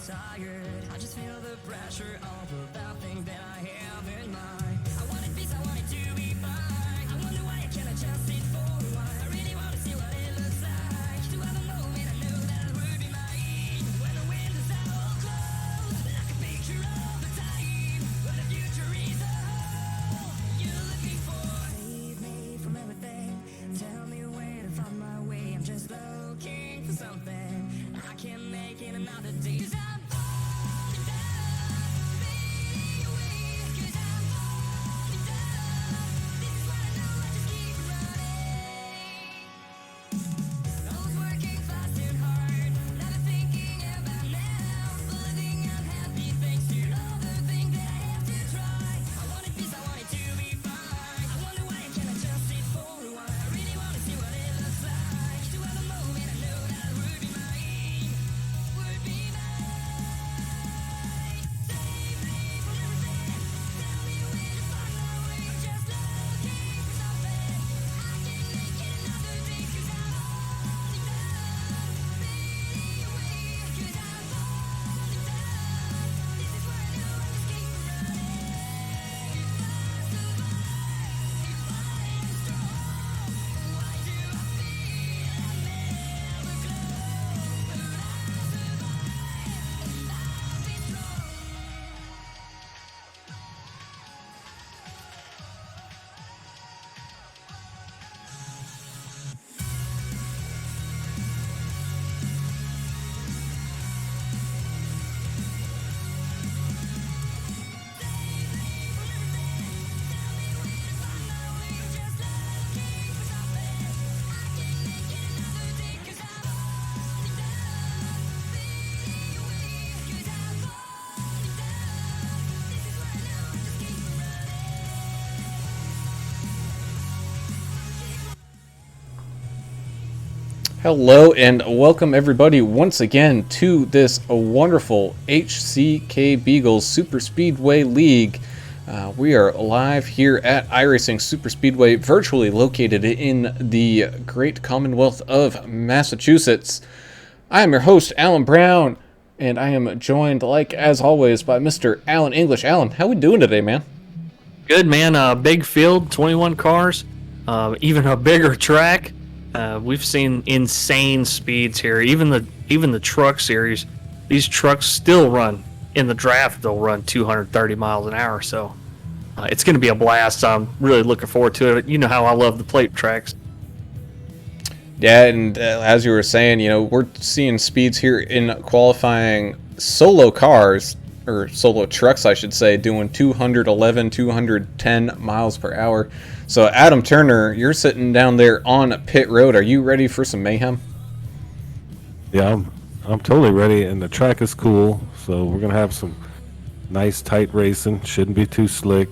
tired. I just feel the pressure of the thing that I have in mind. I wanted peace, I wanted to be fine. I wonder why I can't adjust it for a while. I really want to see what it looks like. To have a moment I know that it would be mine. When the windows are all closed, like a picture of the time. When the future is a hole you're looking for. Save me from everything. Tell me where to find my way. I'm just looking for something. I can't make it another day. 'Cause I'm falling down, fading away. 'Cause I'm falling down. This is what I know, I just keep running. I was working fast and hard, never thinking about now. But living unhappy thanks to all the things that I have to try. I wanted peace, I wanted to be fine. I wonder why I can't adjust it for a while. I really want to see what it looks like. To have a moment I know that would be mine. Would be mine. Save me from everything. Tell me where to find my way. I'm just looking for something. I can't make it another day. 'Cause I'm falling down, fading away. 'Cause I'm falling down. This is what I know, I just keep running. If I survive, if I am strong, why do I feel I never glow? But I survive, and I'll be strong. Hello and welcome everybody once again to this wonderful HCK Beagles Superspeedway League. We are live here at iRacing Superspeedway, virtually located in the great Commonwealth of Massachusetts. I am your host, Alan Brown, and I am joined, like as always, by Mr. Alan English. Alan, how we doing today, man? Good, man. Big field, 21 cars, even a bigger track. We've seen insane speeds here. Even the truck series, these trucks still run in the draft. They'll run 230 miles an hour. So it's going to be a blast. I'm really looking forward to it. You know how I love the plate tracks. Yeah, and as you were saying, we're seeing speeds here in qualifying solo cars, or solo trucks, I should say, doing 211, 210 miles per hour. So, Adam Turner, you're sitting down there on pit road. Are you ready for some mayhem? Yeah, I'm totally ready, and the track is cool. So we're gonna have some nice tight racing. Shouldn't be too slick.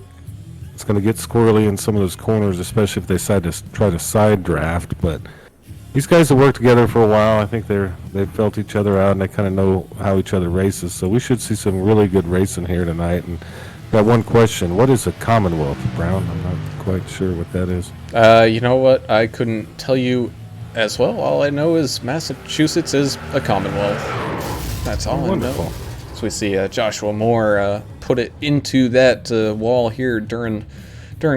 It's gonna get squirrely in some of those corners, especially if they decide to try to side draft. But these guys have worked together for a while. I think they've felt each other out, and they kind of know how each other races. So we should see some really good racing here tonight. And got one question: what is a Commonwealth, Brown? I'm not quite sure what that is. You know what? I couldn't tell you as well. All I know is Massachusetts is a Commonwealth. That's all I know. So we see Joshua Moore put it into that wall here during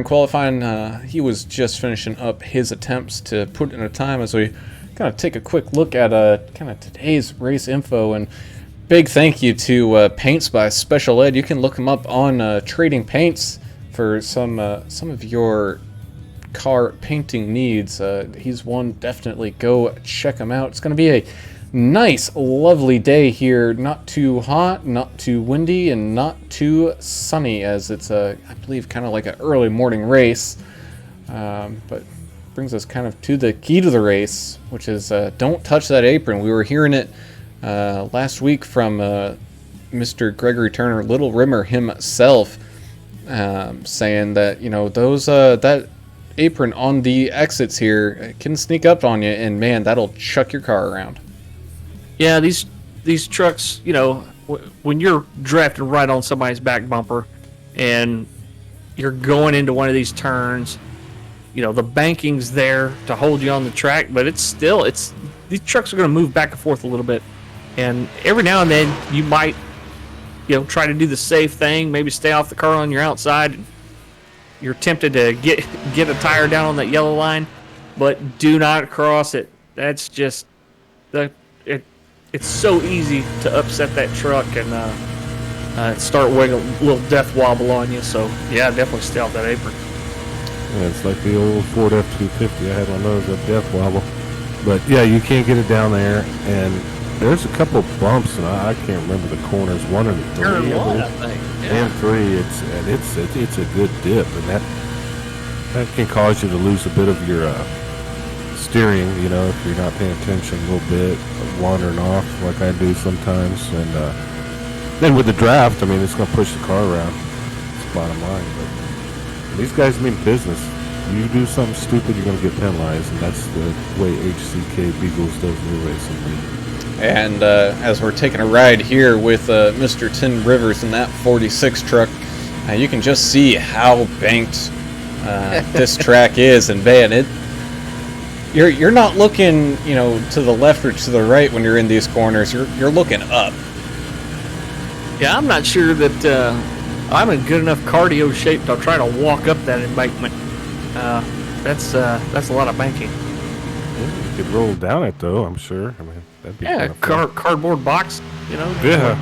qualifying. He was just finishing up his attempts to put in a time as we kind of take a quick look at kind of today's race info. And big thank you to Paints by Special Ed. You can look him up on Trading Paints for some of your car painting needs. He's one, definitely go check him out. It's going to be a nice, lovely day here. Not too hot, not too windy, and not too sunny, as it's I believe kind of like an early morning race. But brings us kind of to the key to the race, which is don't touch that apron. We were hearing it last week from Mr. Gregory Turner, Little Rimmer himself, saying that those that apron on the exits here can sneak up on you, and man, that'll chuck your car around. Yeah, these trucks, when you're drafting right on somebody's back bumper, and you're going into one of these turns, the banking's there to hold you on the track, but these trucks are going to move back and forth a little bit. And every now and then you might, try to do the safe thing, maybe stay off the car on your outside. You're tempted to get a tire down on that yellow line, but do not cross it. That's just it's so easy to upset that truck and start wiggling a little death wobble on you. So yeah, definitely stay off that apron. Yeah, it's like the old Ford F-250. I had one of those, a death wobble. But yeah, you can't get it down there, and there's a couple bumps, and I can't remember the corners. 1 and 3, Turn one, I think. Yeah. and 3. It's a good dip, and that can cause you to lose a bit of your steering. If you're not paying attention a little bit, wandering off like I do sometimes, and then with the draft, it's going to push the car around. It's the bottom line. But these guys mean business. You do something stupid, you're going to get penalized, and that's the way HCK Beagles does their racing. And as we're taking a ride here with Mr. Tim Rivers in that 46 truck, you can just see how banked this track is. And man, you're not looking, to the left or to the right when you're in these corners. You're looking up. Yeah, I'm not sure that I'm in good enough cardio shape to try to walk up that embankment. That's a lot of banking. You could roll down it though, I'm sure. That'd be kind of fun. Cardboard box, Yeah.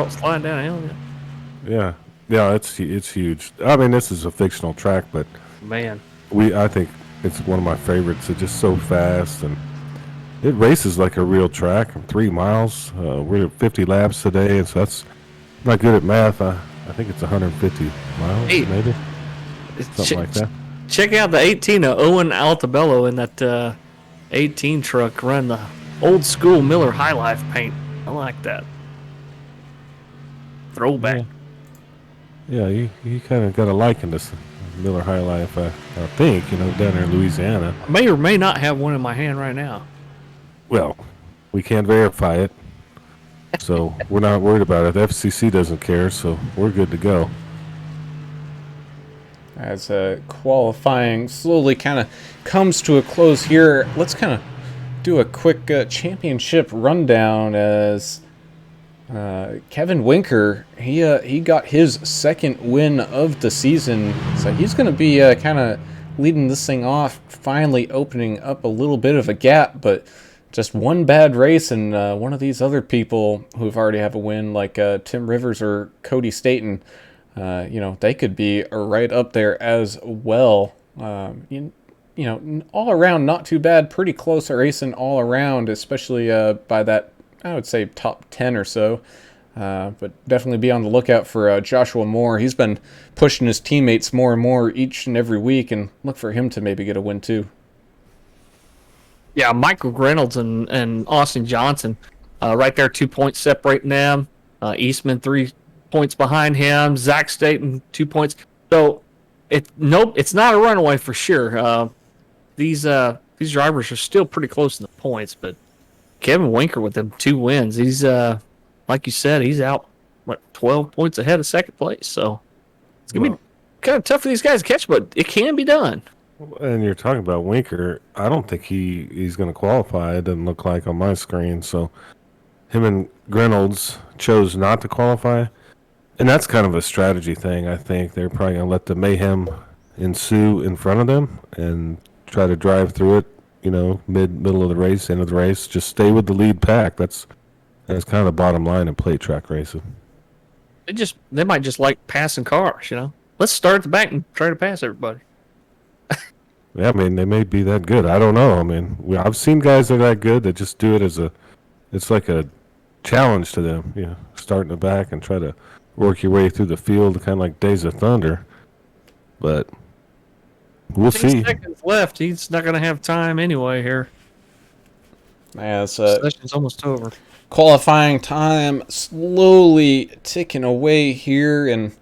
sliding downhill. Yeah, it's huge. This is a fictional track, but Man, I think it's one of my favorites. It's just so fast, and it races like a real track. 3 miles. We're at 50 laps today, and so that's not good at math. I think it's 150 miles, maybe something like that. check out the 18 of Owen Altabello in that 18 truck running the old school Miller High Life paint. I like that. Throwback. Yeah, you kind of got a liking this Miller High Life, I think, down there in Louisiana. I may or may not have one in my hand right now. Well, we can't verify it, so we're not worried about it. The FCC doesn't care, so we're good to go. As qualifying slowly kind of comes to a close here, let's kind of do a quick championship rundown as Kevin Winker, he got his second win of the season, so he's going to be kind of leading this thing off, finally opening up a little bit of a gap, but just one bad race and one of these other people who've already have a win, like Tim Rivers or Cody Staten, they could be right up there as well. All around not too bad, pretty close racing all around, especially by that, I would say, top 10 or so. But definitely be on the lookout for Joshua Moore. He's been pushing his teammates more and more each and every week, and look for him to maybe get a win too. Yeah, Michael Reynolds and Austin Johnson, right there, 2 points separating them. Eastman 3 points behind him. Zach Staten 2 points. So it's not a runaway for sure. These drivers are still pretty close in the points, but Kevin Winker with them 2 wins. He's like you said, he's out 12 points ahead of second place. So it's gonna be kind of tough for these guys to catch, but it can be done. And you're talking about Winker. I don't think he's going to qualify. It doesn't look like on my screen. So him and Reynolds chose not to qualify. And that's kind of a strategy thing, I think. They're probably going to let the mayhem ensue in front of them and try to drive through it, middle of the race, end of the race. Just stay with the lead pack. That's kind of the bottom line in plate track racing. They might just like passing cars, Let's start at the back and try to pass everybody. Yeah, they may be that good. I don't know. I've seen guys that are that good that just do it it's like a challenge to them. Start in the back and try to work your way through the field, kind of like Days of Thunder. But we'll see. 10 seconds left. He's not going to have time anyway here. Yeah, Session's almost over. Qualifying time slowly ticking away here, and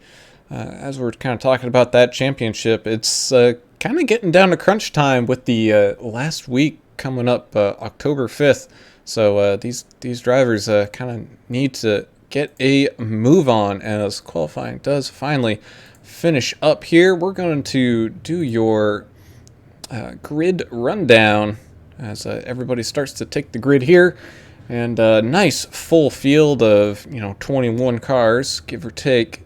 as we're kind of talking about that championship, it's kind of getting down to crunch time with the last week coming up, October 5th. So these drivers kind of need to get a move on as qualifying does finally finish up here. We're going to do your grid rundown as everybody starts to take the grid here. And a nice full field of 21 cars, give or take,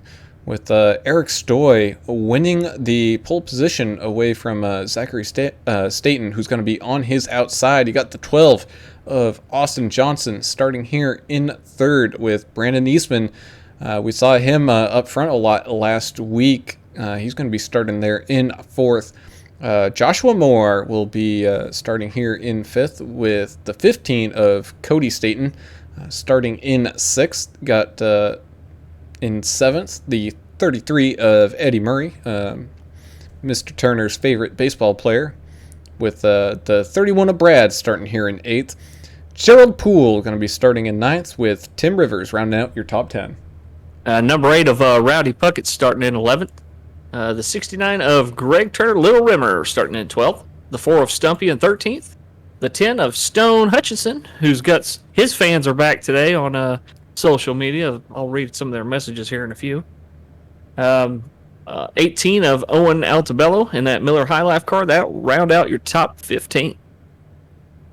with Eric Stoy winning the pole position away from Zachary Staten, who's going to be on his outside. You got the 12 of Austin Johnson starting here in third with Brandon Eastman. We saw him up front a lot last week. He's going to be starting there in fourth. Joshua Moore will be starting here in fifth with the 15 of Cody Staten starting in sixth. Got in seventh the 33 of Eddie Murray, Mr. Turner's favorite baseball player, with the 31 of Brad starting here in eighth. Gerald Poole going to be starting in ninth with Tim Rivers rounding out your top 10. Number 8 of Rowdy Puckett starting in 11th. The 69 of Greg Turner Little Rimmer starting in 12th. The 4 of Stumpy in 13th. The 10 of Stone Hutchinson, his fans are back today on social media. I'll read some of their messages here in a few. 18 of Owen Altabello in that Miller High Life car. That'll round out your top 15.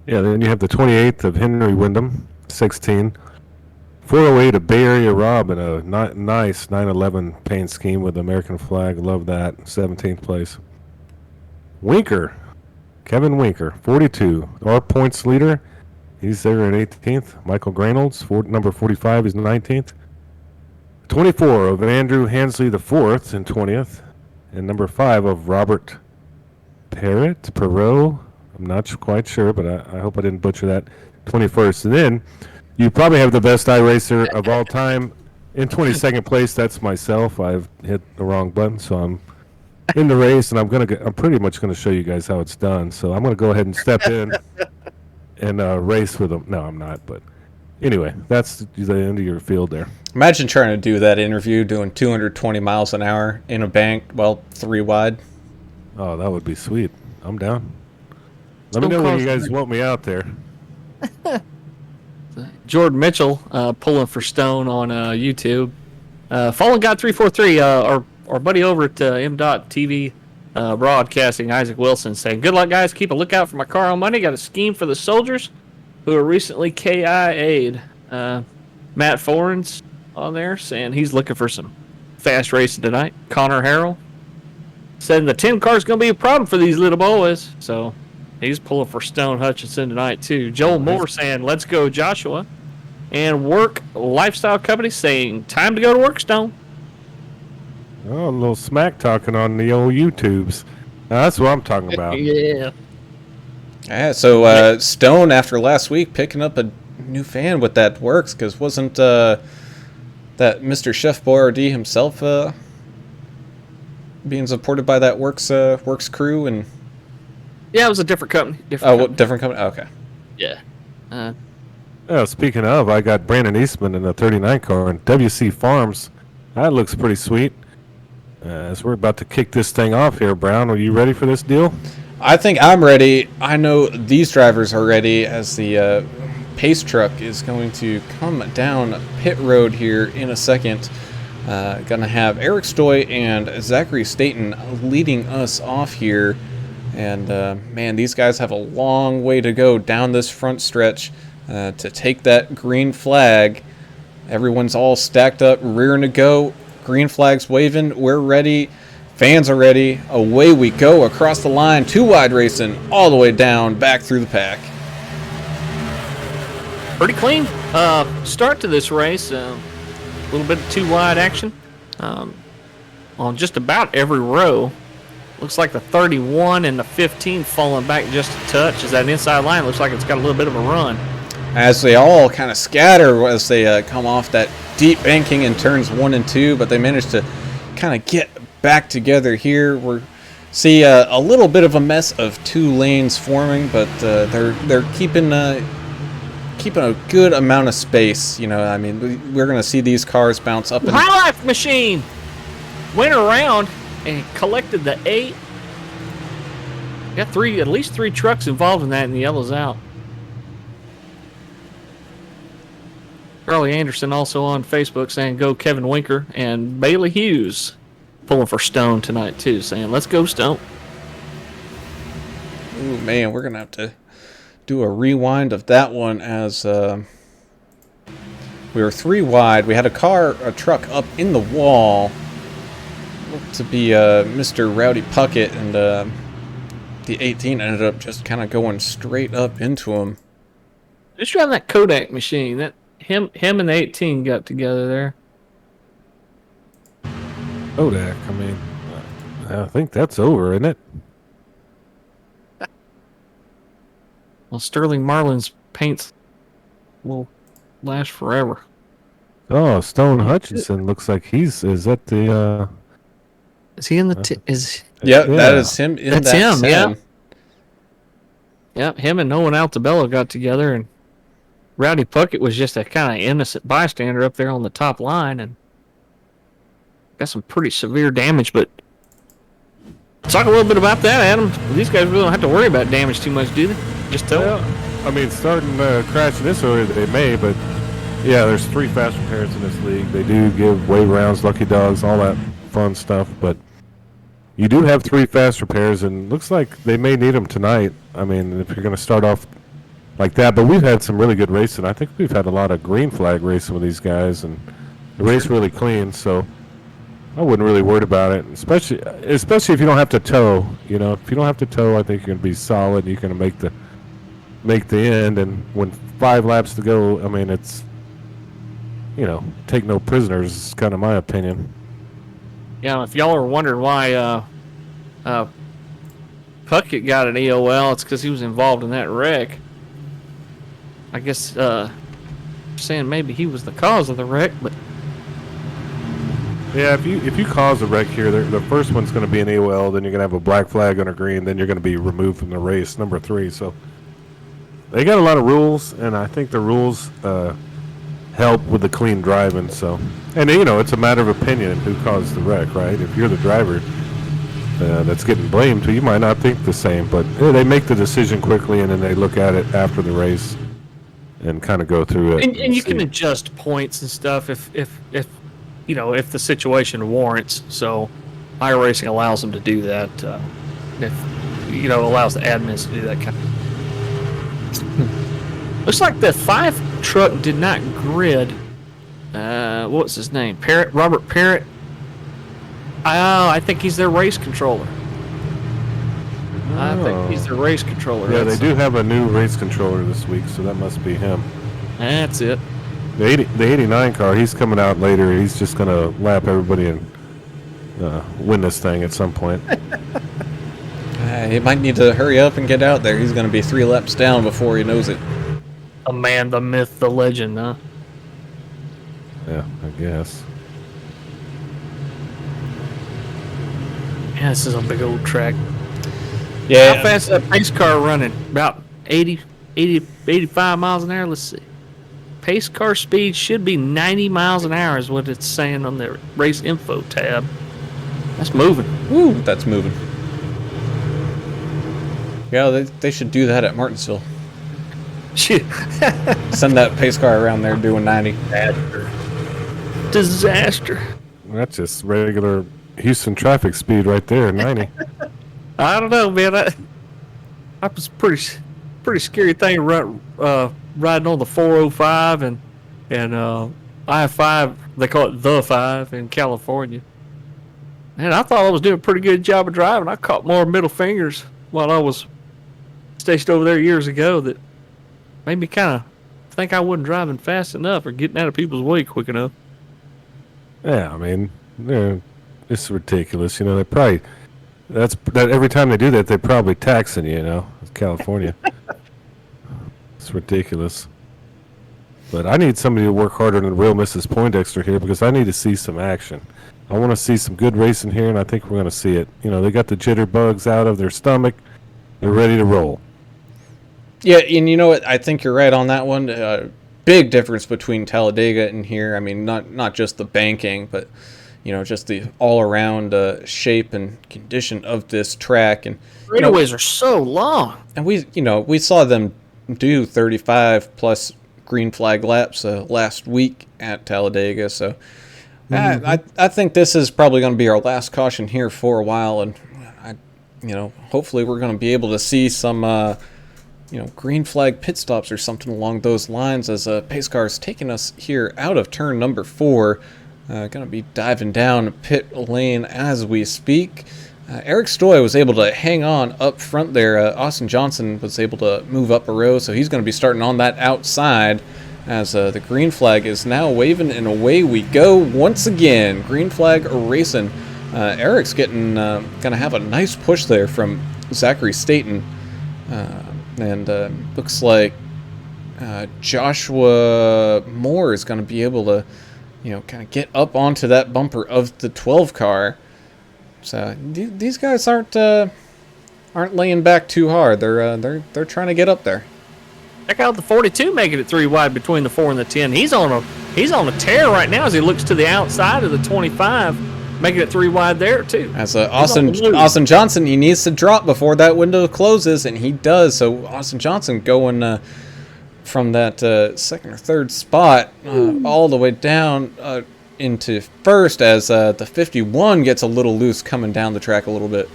Yeah, then you have the 28th of Henry Wyndham, 16. 408 of Bay Area Rob in a nice 911 paint scheme with the American flag. Love that. 17th place. Winker, Kevin Winker, 42. Our points leader. He's there at 18th. Michael Grainolds, number 45, is 19th. 24 of Andrew Hansley the 4th in 20th. And number 5 of Robert Perot. I'm not quite sure, but I hope I didn't butcher that. 21st. And then you probably have the best iRacer of all time in 22nd place. That's myself. I've hit the wrong button, so I'm in the race, and I'm pretty much gonna show you guys how it's done. So I'm gonna go ahead and step in and race with them. No, I'm not. But anyway, that's the end of your field there. Imagine trying to do that interview doing 220 miles an hour in a bank, 3 wide. Oh, that would be sweet. I'm down. Let me know when you guys want me out there. Jordan Mitchell pulling for Stone on YouTube. Fallen God 343, our buddy over at M.TV Broadcasting, Isaac Wilson, saying, "Good luck, guys. Keep a lookout for my car on Monday. Got a scheme for the soldiers who are recently KIA'd." Matt Forens on there saying he's looking for some fast racing tonight. Connor Harrell saying the 10 car's going to be a problem for these little boys. So he's pulling for Stone Hutchinson tonight, too. Joel Moore saying, "Let's go, Joshua." And Work Lifestyle Company saying, "Time to go to work, Stone." Oh, a little smack talking on the old YouTubes. Now, that's what I'm talking about. Yeah. Yeah, so Stone, after last week, picking up a new fan with that Works, because wasn't that Mr. Chef Boyardee himself being supported by that Works crew? And Yeah, it was a different company. Different company? Okay. Yeah. Speaking of, I got Brandon Eastman in the 39 car and WC Farms. That looks pretty sweet. As we're about to kick this thing off here, Brown, are you ready for this deal? I think I'm ready. I know these drivers are ready, as the pace truck is going to come down pit road here in a second. Going to have Eric Stoy and Zachary Staten leading us off here. And, man, these guys have a long way to go down this front stretch to take that green flag. Everyone's all stacked up, rearing to go. Green flag's waving. We're ready. Fans are ready. Away we go across the line. 2 wide racing all the way down, back through the pack. Pretty clean start to this race. A little bit of 2 wide action on just about every row. Looks like the 31 and the 15 falling back just a touch. As that inside line looks like it's got a little bit of a run. As they all kind of scatter as they come off that deep banking in turns 1 and 2, but they managed to kind of get back together here. We see a little bit of a mess of 2 lanes forming, but they're keeping a good amount of space. I mean, we're going to see these cars bounce up. High Life Machine went around and collected the 8. Got at least 3 trucks involved in that, and the yellow's out. Charlie Anderson also on Facebook saying, "Go Kevin Winker," and Bailey Hughes pulling for Stone tonight too, saying, "Let's go Stone." Ooh, man, we're gonna have to do a rewind of that one as We were 3 wide. We had a truck up in the wall. Looked to be Mr. Rowdy Puckett, and the 18 ended up just kind of going straight up into him. Just driving that Kodak machine. That him and the 18 got together there. Kodak, I mean, I think that's over, isn't it? Well, Sterling Marlin's paints will last forever. Oh, Stone Hutchinson looks like is that the, Is he in the is? Yeah, that is him in That's that him, 10. yeah. Yep, him and Nolan Altabello got together, and Rowdy Puckett was just a kind of innocent bystander up there on the top line, and got some pretty severe damage. But talk a little bit about that, Adam. These guys really don't have to worry about damage too much, do they? Just tell them. I mean, starting crashing this early, they may, but yeah, there's 3 fast repairs in this league. They do give wave rounds, lucky dogs, all that fun stuff, but you do have 3 fast repairs, and looks like they may need them tonight. I mean, if you're going to start off like that, but we've had some really good racing. I think we've had a lot of green flag racing with these guys, and the race really clean, so I wouldn't really worry about it, especially if you don't have to tow. You know, if you don't have to tow, I think you're going to be solid. You're going to make the end, and when 5 laps to go, I mean, it's, take no prisoners is kind of my opinion. Yeah, if y'all are wondering why Puckett got an EOL, it's because he was involved in that wreck. I guess saying maybe he was the cause of the wreck, but yeah, if you cause a wreck here, the first one's going to be an EOL, then you're going to have a black flag on a green, then you're going to be removed from the race, number 3. So they got a lot of rules, and I think the rules help with the clean driving. So, and it's a matter of opinion who caused the wreck, right? If you're the driver that's getting blamed, you might not think the same, but they make the decision quickly, and then they look at it after the race and kind of go through it. And you can adjust points and stuff if the situation warrants. So iRacing allows them to do that. Allows the admins to do that kind of. Looks like the 5 truck did not grid. What's his name? Robert Parrott. I think he's their race controller. I think he's their race controller. Yeah, they do have a new race controller this week, so that must be him. That's it. The 89 car, he's coming out later. He's just going to lap everybody and win this thing at some point. He might need to hurry up and get out there. He's going to be 3 laps down before he knows it. The man, the myth, the legend, huh? Yeah, I guess. Yeah, this is a big old track. Yeah. How fast is that pace car running? About 85 miles an hour? Let's see. Pace car speed should be 90 miles an hour is what it's saying on the race info tab. That's moving. Woo, that's moving. Yeah, they should do that at Martinsville. Shit. Send that pace car around there doing 90. Disaster. That's just regular Houston traffic speed right there, 90. I don't know, man. That was pretty scary thing riding on the 405 and I-5. They call it the 5 in California. Man, I thought I was doing a pretty good job of driving. I caught more middle fingers while I was stationed over there years ago that made me kind of think I wasn't driving fast enough or getting out of people's way quick enough. Yeah, I mean, it's ridiculous. They probably that every time they do that, they're probably taxing you. California. It's ridiculous. But I need somebody to work harder than real Mrs. Poindexter here because I need to see some action. I want to see some good racing here, and I think we're going to see it. They got the jitterbugs out of their stomach. They're ready to roll. Yeah, and you know what? I think you're right on that one. Big difference between Talladega and here. I mean, not just the banking, but just the all-around shape and condition of this track. And Straightaways are so long. And we saw them do 35 plus green flag laps last week at Talladega. So I think this is probably going to be our last caution here for a while, and hopefully we're going to be able to see some green flag pit stops or something along those lines, as pace car is taking us here out of turn number 4. Gonna be diving down pit lane as we speak. Eric Stoy was able to hang on up front there. Austin Johnson was able to move up a row, so he's going to be starting on that outside as the green flag is now waving, and away we go once again. Green flag racing. Eric's getting going to have a nice push there from Zachary Staten, and looks like Joshua Moore is going to be able to kind of get up onto that bumper of the 12 car. So these guys aren't laying back too hard. They're trying to get up there. Check out the 42 making it 3 wide between the 4 and the 10. He's on a tear right now as he looks to the outside of the 25, making it 3 wide there too. As Austin Johnson, he needs to drop before that window closes, and he does. So Austin Johnson going from that second or third spot all the way down into first, as the 51 gets a little loose coming down the track a little bit.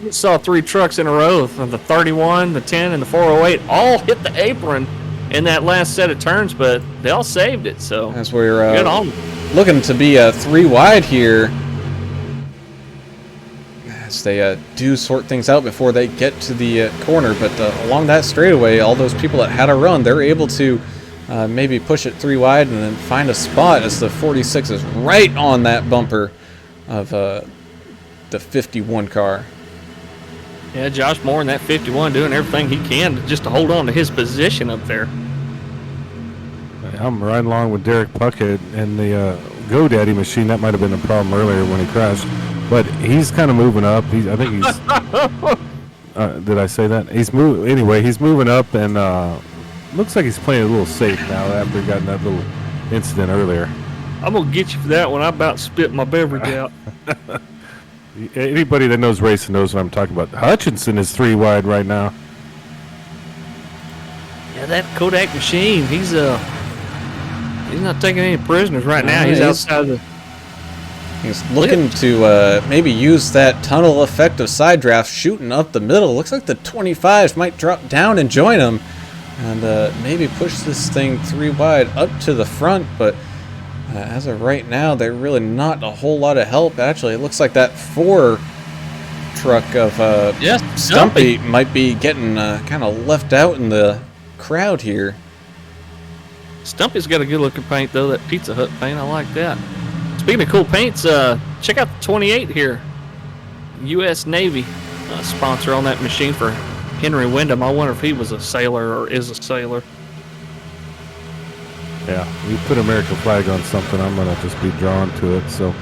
You saw 3 trucks in a row, the 31, the 10, and the 408 all hit the apron in that last set of turns, but they all saved it. So as we're good on looking to be 3 wide here, as they do sort things out before they get to the corner. But along that straightaway, all those people that had a run, they're able to maybe push it 3 wide and then find a spot, as the 46 is right on that bumper of the 51 car. Yeah, Josh Moore in that 51 doing everything he can just to hold on to his position up there. I'm right along with Derek Puckett and the GoDaddy machine. That might have been a problem earlier when he crashed, but he's kind of moving up. I think he's. Did I say that? He's moving up, and looks like he's playing a little safe now after he got in that little incident earlier. I'm gonna get you for that one. I about spit my beverage out. Anybody that knows racing knows what I'm talking about. Hutchinson is 3 wide right now. Yeah, that Kodak machine. He's not taking any prisoners right now. He's outside the. He's looking to maybe use that tunnel effect of side draft, shooting up the middle. Looks like the 25s might drop down and join him, and maybe push this thing 3 wide up to the front. But as of right now, they're really not a whole lot of help. Actually, it looks like that 4 truck of Stumpy might be getting kind of left out in the crowd here. Stumpy's got a good looking paint though, that Pizza Hut paint. I like that. Speaking of cool paints, check out the 28 here. U.S. Navy sponsor on that machine for Henry Wyndham. I wonder if he was a sailor or is a sailor. Yeah, you put American flag on something, I'm going to just be drawn to it. So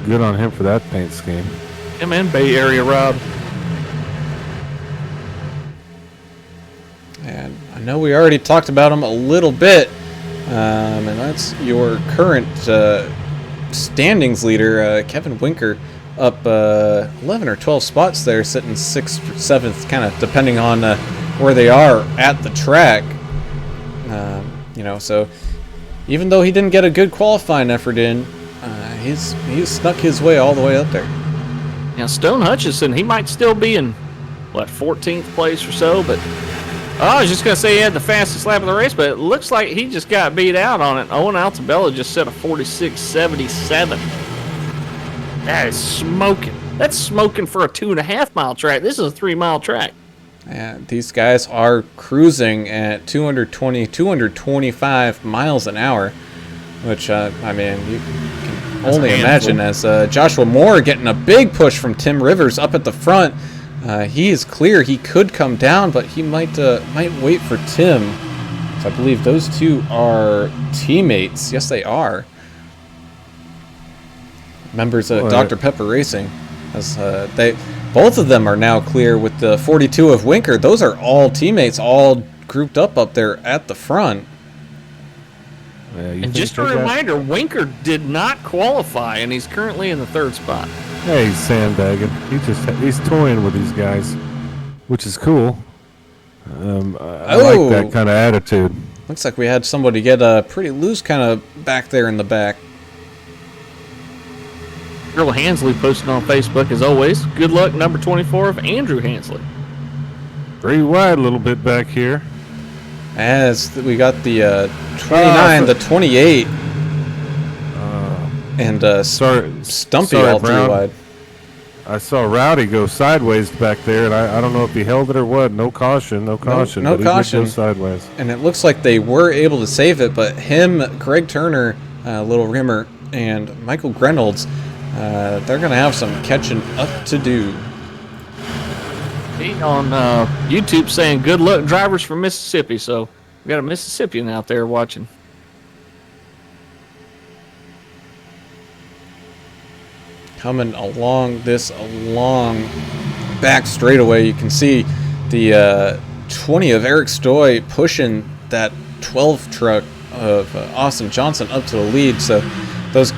good on him for that paint scheme. Yeah, man, Bay Area Rob. And I know we already talked about him a little bit, and that's your current standings leader, Kevin Winker, up 11 or 12 spots there, sitting 6th, 7th, kind of depending on where they are at the track. So even though he didn't get a good qualifying effort in, he's snuck his way all the way up there. Now, Stone Hutchison, he might still be in, 14th place or so, but I was just going to say he had the fastest lap of the race, but it looks like he just got beat out on it. Owen Altabella just set a 46.77. That is smoking. That's smoking for a 2.5 mile track. This is a 3 mile track. And these guys are cruising at 225 miles an hour, which, you can only imagine, as Joshua Moore getting a big push from Tim Rivers up at the front. He is clear. He could come down, but he might wait for Tim. So I believe those two are teammates. Yes, they are. Members of Dr. Pepper Racing. As both of them are now clear with the 42 of Winker. Those are all teammates, all grouped up there at the front. Yeah, and just a reminder, Winker did not qualify, and he's currently in the 3rd spot. Yeah, he's sandbagging. He's toying with these guys, which is cool. I like that kind of attitude. Looks like we had somebody get pretty loose kind of back there in the back. Earl Hansley posted on Facebook as always. Good luck, number 24 of Andrew Hansley. Pretty wide a little bit back here. As we got the 29, the 28, and Stumpy all three Brown. wide. I saw Rowdy go sideways back there, and I don't know if he held it or what. No caution, no caution. No but caution. He did go sideways. And it looks like they were able to save it, but him, Greg Turner, Little Rimmer, and Michael Grenolds, they're going to have some catching up to do. He on YouTube saying good luck drivers from Mississippi, so we got a Mississippian out there watching. Coming along this long back straightaway, you can see the 20 of Eric Stoy pushing that 12 truck of Austin Johnson up to the lead. So those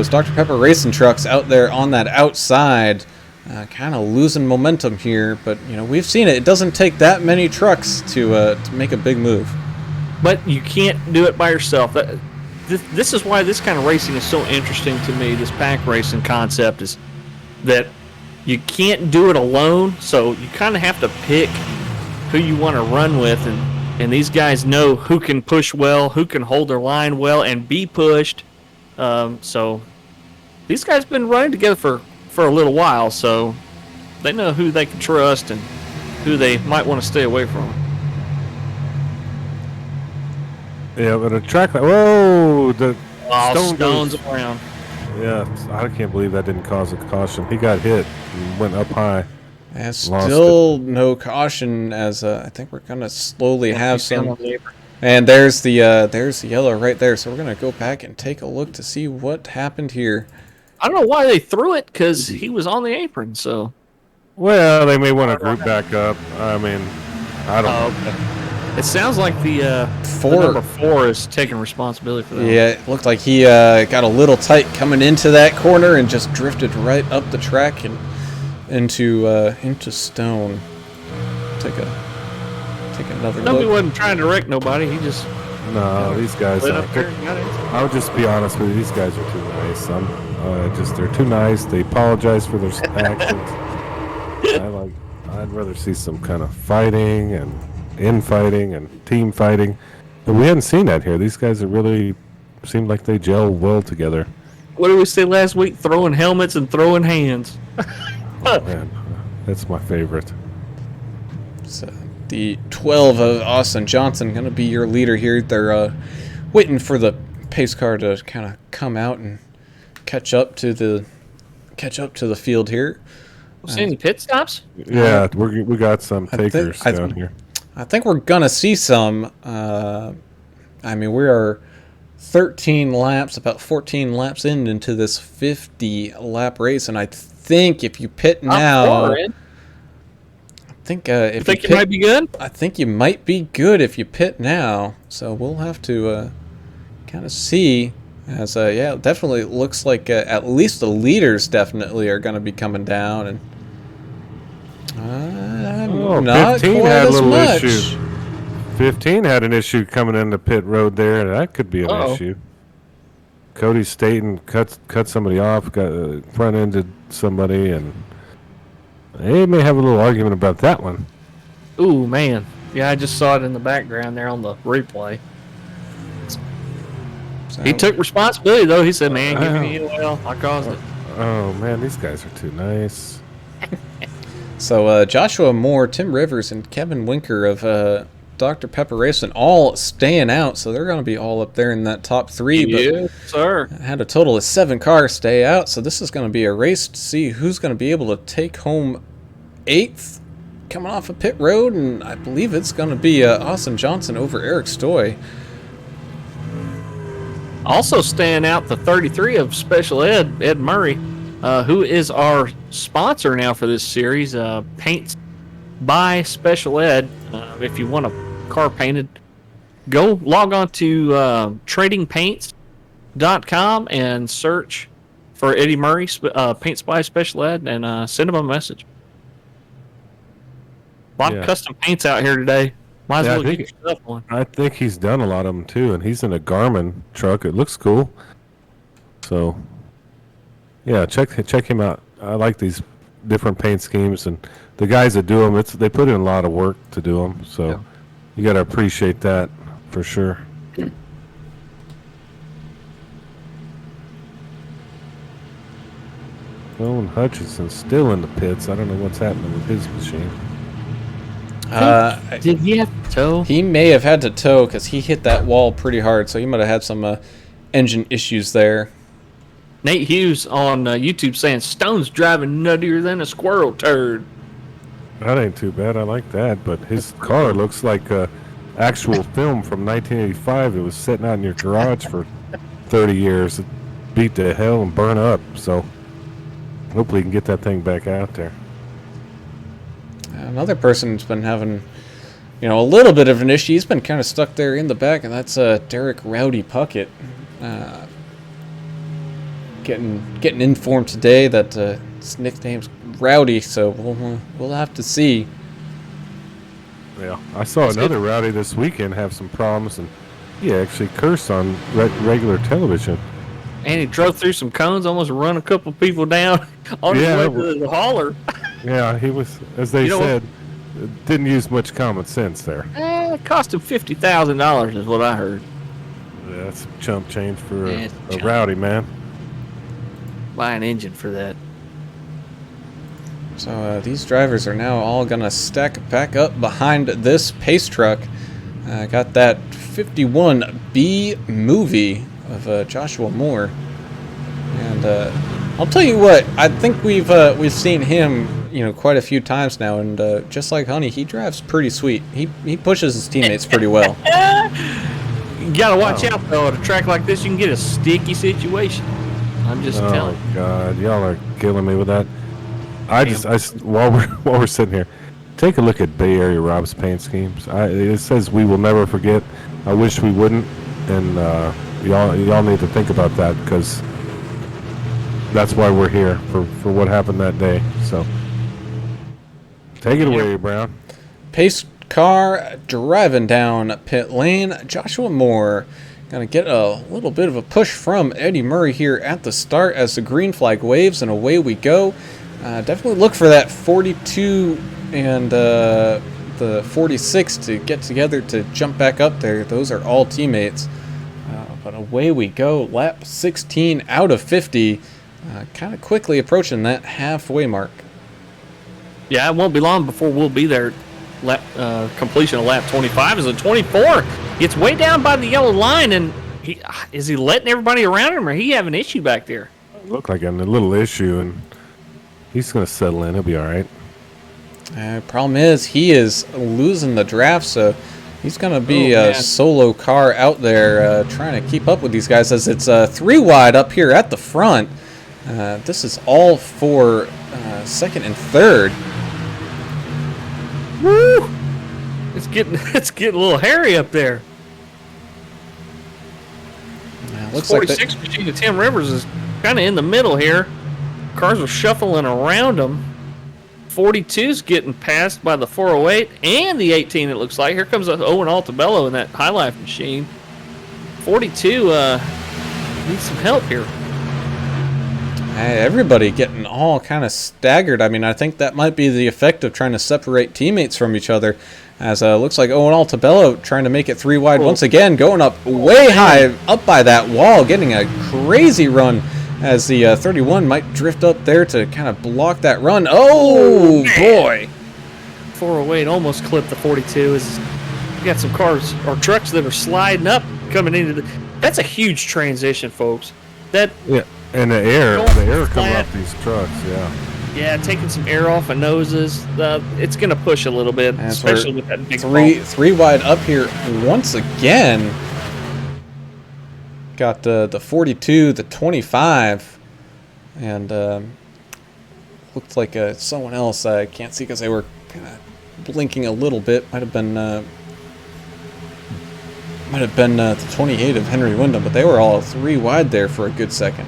Dr. Pepper racing trucks out there on that outside kind of losing momentum here. But you know, we've seen it. It doesn't take that many trucks to make a big move. But you can't do it by yourself. This is why this kind of racing is so interesting to me. This pack racing concept is that you can't do it alone, so you kind of have to pick who you want to run with, and these guys know who can push well, who can hold their line well, and be pushed. So these guys have been running together for a little while, so they know who they can trust and who they might want to stay away from. Yeah, but a track like whoa, the stones around. Yeah, I can't believe that didn't cause a caution. He got hit and went up high. And still no caution, as I think we're gonna slowly have some. And there's the yellow right there. So we're gonna go back and take a look to see what happened here. I don't know why they threw it, because he was on the apron. So, well, they may want to group back up. I mean, I don't know. Okay. It sounds like the number 4 is taking responsibility for that. Yeah, it looked like he got a little tight coming into that corner and just drifted right up the track and into stone. Take another Nobody look. wasn't trying to wreck nobody. He just These guys lit are. up there and got it. I'll just be honest with you. These guys are too nice. They're too nice. They apologize for their actions. I'd rather see some kind of fighting and infighting and team fighting, but we hadn't seen that here. These guys are really seem like they gel well together. What did we say last week? Throwing helmets and throwing hands. Oh man, that's my favorite. So the 12 of Austin Johnson going to be your leader here. They're waiting for the pace car to kind of come out and catch up to the field here. See any pit stops? Yeah, we got some takers down here. I think we're gonna see some. I mean, we are 13 laps, about 14 laps into this 50-lap race, and I think if you pit now, I think if you might be good. I think you might be good if you pit now. So we'll have to kind of see. As yeah, it definitely looks like at least the leaders definitely are going to be coming down, and not 15 quite had a as little much. issue. 15 had an issue coming into pit road there. That could be an issue. Cody Staten cut somebody off, got front-ended somebody, and they may have a little argument about that one. Ooh, man. Yeah, I just saw it in the background there on the replay. So, He took responsibility, though. He said, man, give me the oil. I caused it. Oh, man, these guys are too nice. So Joshua Moore, Tim Rivers, and Kevin Winker of Dr. Pepper Racing all staying out, so they're going to be all up there in that top 3. Yes, sir. But had a total of 7 cars stay out, so this is going to be a race to see who's going to be able to take home 8th coming off of pit road, and I believe it's going to be Austin Johnson over Eric Stoy. Also staying out the 33 of Special Ed Murray, who is our sponsor now for this series, Paints by Special Ed. If you want a car painted, go log on to tradingpaints.com and search for Eddie Murray, Paints by Special Ed, and send him a message. A lot of custom paints out here today. Might as well get your stuff on. I think he's done a lot of them too, and he's in a Garmin truck. It looks cool. So, yeah, check him out. I like these different paint schemes, and the guys that do them, they put in a lot of work to do them. So Yeah. you got to appreciate that for sure. Owen Hutchinson's still in the pits. I don't know what's happening with his machine. Did he have to tow? He may have had to tow because he hit that wall pretty hard, so he might have had some engine issues there. Nate Hughes on YouTube saying Stone's driving nuttier than a squirrel turd. That ain't too bad. I like that. But his car looks like actual film from 1985. It was sitting out in your garage for 30 years. It beat to hell and burn up. So hopefully you can get that thing back out there. Another person who's been having, a little bit of an issue. He's been kind of stuck there in the back, and that's Derek Rowdy Puckett. Getting informed today that his nickname's Rowdy, so we'll have to see. Yeah, I saw another Rowdy this weekend have some problems, and he actually cursed on regular television. And he drove through some cones, almost run a couple people down on his way to the hauler. Yeah, he was, as they said, didn't use much common sense there. It cost him $50,000 is what I heard. Yeah, that's some chump change for a chump. Rowdy, man. Buy an engine for that. So these drivers are now all going to stack back up behind this pace truck. Got that 51B movie of Joshua Moore. And I'll tell you what, I think we've seen him, quite a few times now, and just like Honey, he drives pretty sweet. He pushes his teammates pretty well. You gotta watch out though. At a track like this, you can get a sticky situation. I'm just telling you. Oh God, y'all are killing me with that. While we're sitting here, take a look at Bay Area Rob's paint schemes. It says we will never forget. I wish we wouldn't, and y'all need to think about that because that's why we're here for what happened that day. So take it away, Brown. Pace car driving down pit lane. Joshua Moore gonna get a little bit of a push from Eddie Murray here at the start as the green flag waves, and away we go. Definitely look for that 42 and the 46 to get together to jump back up there. Those are all teammates. But away we go. Lap 16 out of 50. Kind of quickly approaching that halfway mark. Yeah, it won't be long before we'll be there. Completion of lap 25 is a 24. Gets way down by the yellow line, and is he letting everybody around him, or he have an issue back there? Look like a little issue, and he's going to settle in. He'll be all right. Problem is, he is losing the draft, so he's going to be a solo car out there trying to keep up with these guys as it's 3 wide up here at the front. This is all for second and third. Woo! It's getting a little hairy up there. Looks 46 machine to Tim Rivers is kind of in the middle here. Cars are shuffling around him. 42's getting passed by the 408 and the 18, it looks like. Here comes Owen Altabello in that High Life machine. 42 needs some help here. Everybody getting all kind of staggered. I mean, I think that might be the effect of trying to separate teammates from each other. As looks like Owen Altabello trying to make it 3 wide once again, going up way high up by that wall, getting a crazy run as the 31 might drift up there to kind of block that run. Oh, boy. 408 almost clipped the 42. We got some cars or trucks that are sliding up coming into that's a huge transition, folks. Yeah, and the air coming off these trucks, Yeah, taking some air off of noses. It's going to push a little bit, especially with that big three wide up here once again. Got the 42, the 25, and looked like someone else. I can't see because they were kind of blinking a little bit. Might have been the 28 of Henry Wyndham, but they were all 3 wide there for a good second.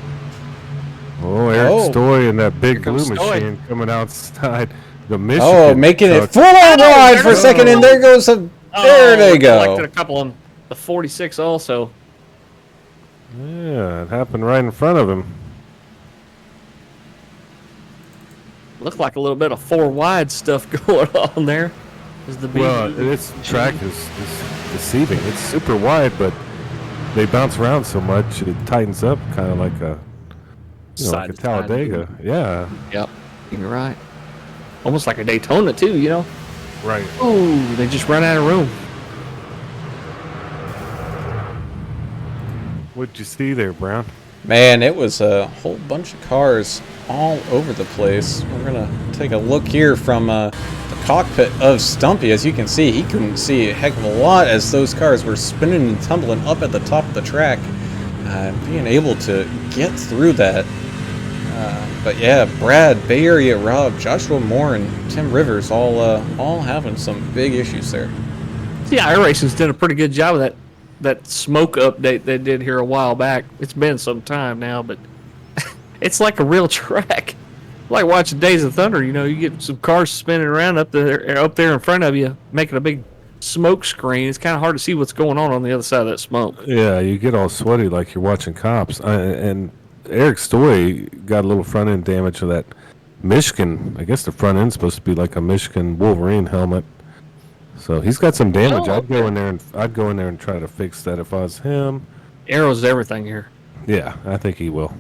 Oh, Eric Stoy and that big blue machine coming outside the Michigan. Oh, making it full on wide for a second, and there goes there they go. Collected a couple on the 46 also. Yeah, it happened right in front of him. looked like a little bit of 4 wide stuff going on there. Is the Well, this track is deceiving. It's super wide, but they bounce around so much it tightens up, kind of like a like a Talladega. Yeah. Yep, you're right. Almost like a Daytona too, Right. Oh, they just run out of room. What'd you see there, Brown? Man, it was a whole bunch of cars all over the place. We're gonna take a look here from the cockpit of Stumpy. As you can see, he couldn't see a heck of a lot as those cars were spinning and tumbling up at the top of the track. Being able to get through that. But yeah, Brad, Bay Area Rob, Joshua Moore, and Tim Rivers all having some big issues there. See, iRacing's done a pretty good job of that smoke update they did here a while back. It's been some time now, but it's like a real track. Like watching Days of Thunder, you get some cars spinning around up there in front of you, making a big smoke screen. It's kind of hard to see what's going on the other side of that smoke. Yeah, you get all sweaty like you're watching cops. And Eric Story got a little front end damage of that Michigan. I guess the front end's supposed to be like a Michigan Wolverine helmet. So he's got some damage. Oh, I'd go in there and try to fix that if I was him. Arrows everything here. Yeah, I think he will.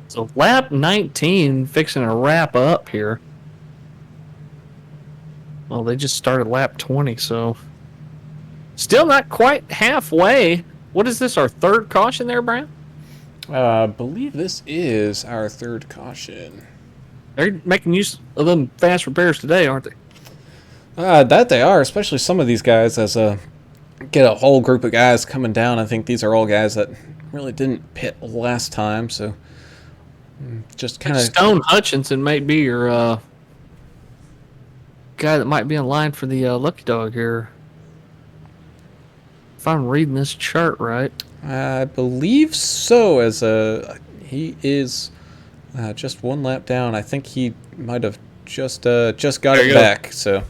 So lap 19 fixing to wrap up here. Well, they just started lap 20, so still not quite halfway. What is this, our third caution there, Brian? I believe this is our third caution. They're making use of them fast repairs today, aren't they? That they are, especially some of these guys as get a whole group of guys coming down. I think these are all guys that really didn't pit last time, so just kind of... Stone Hutchinson might be your guy that might be in line for the Lucky Dog here. If I'm reading this chart right. I believe so, as he is just one lap down. I think he might have just got it back. So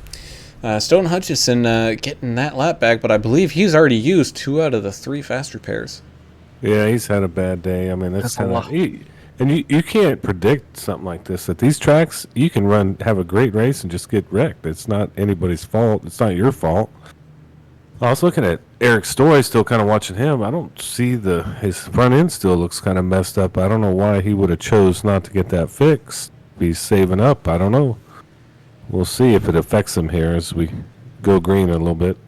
Stone Hutchison getting that lap back, but I believe he's already used 2 out of the 3 fast repairs. Yeah, he's had a bad day. I mean, that's kind of... And you can't predict something like this. At these tracks, you can have a great race and just get wrecked. It's not anybody's fault. It's not your fault. I was looking at Eric Story, still kind of watching him. I don't see his front end still looks kind of messed up. I don't know why he would have chose not to get that fixed. He's saving up. I don't know. We'll see if it affects him here as we go green a little bit.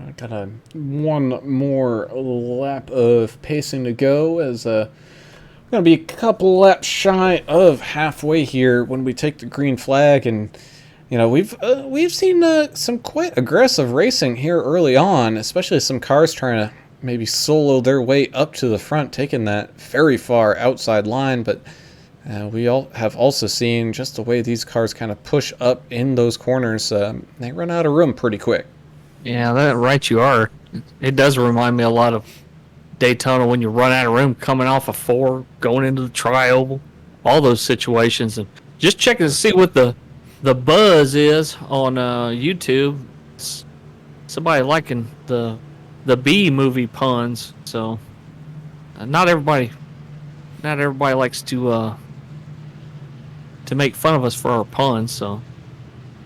I got one more lap of pacing to go, as we're going to be a couple laps shy of halfway here when we take the green flag. And we've seen some quite aggressive racing here early on, especially some cars trying to maybe solo their way up to the front, taking that very far outside line. But we all have also seen just the way these cars kind of push up in those corners. They run out of room pretty quick. Yeah, that right you are. It does remind me a lot of Daytona when you run out of room coming off of 4, going into the tri-oval, all those situations. And just checking to see what the buzz is on YouTube. It's somebody liking the B movie puns. So not everybody likes to make fun of us for our puns. So,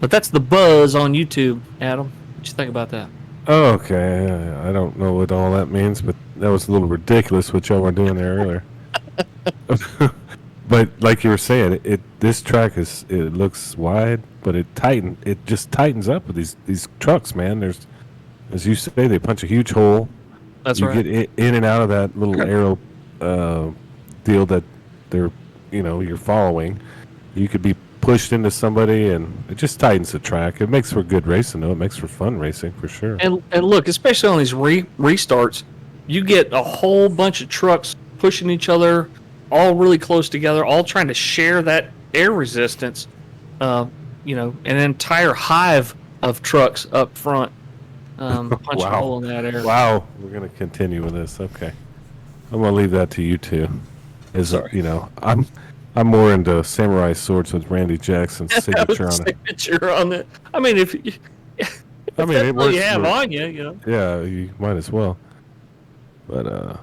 but that's the buzz on YouTube, Adam. What you think about that? Okay, I don't know what all that means, but that was a little ridiculous what y'all were doing there earlier. But like you were saying, this track it looks wide, but it just tightens up with these trucks, man. There's, as you say, they punch a huge hole. That's you right. get in and out of that little arrow deal that you're following. You could be pushed into somebody, and it just tightens the track. It makes for good racing, though. It makes for fun racing for sure. And look, especially on these restarts, you get a whole bunch of trucks pushing each other, all really close together, all trying to share that air resistance. An entire hive of trucks up front punch a hole in that air. Wow, we're gonna continue with this. Okay, I'm gonna leave that to you two. I'm more into samurai swords with Randy Jackson's signature on it. Signature on it. I mean, if I mean, it works. You have for- on you, you know. Yeah, you might as well. But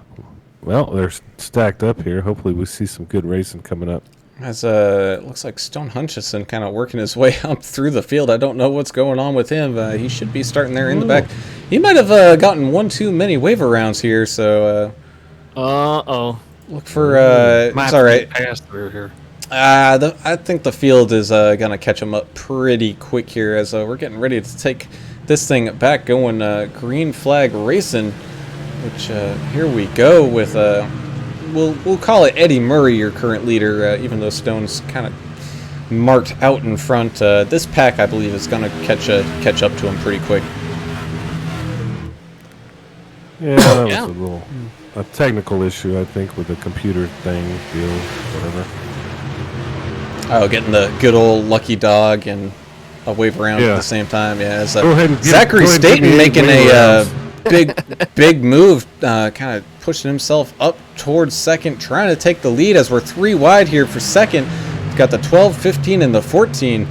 well, they're stacked up here. Hopefully, we see some good racing coming up. As it looks like Stone Hutchison kind of working his way up through the field. I don't know what's going on with him. He should be starting there in the back. He might have gotten one too many waiver rounds here, so look for it's all right. Pass through here. I think the field is gonna catch him up pretty quick here as we're getting ready to take this thing back going green flag racing, which here we go with we'll call it Eddie Murray, your current leader, even though Stone's kind of marked out in front. This pack, I believe, is gonna catch up to him pretty quick. Yeah, that was a technical issue, I think, with the computer thing, deal, whatever. Oh, getting the good old lucky dog and a wave around at the same time. Yeah, it's, Go ahead and Zachary go ahead and give Staten me making wave a rounds. big move, kind of pushing himself up towards second, trying to take the lead as we're 3 wide here for second. We've got the 12, 15, and the 14.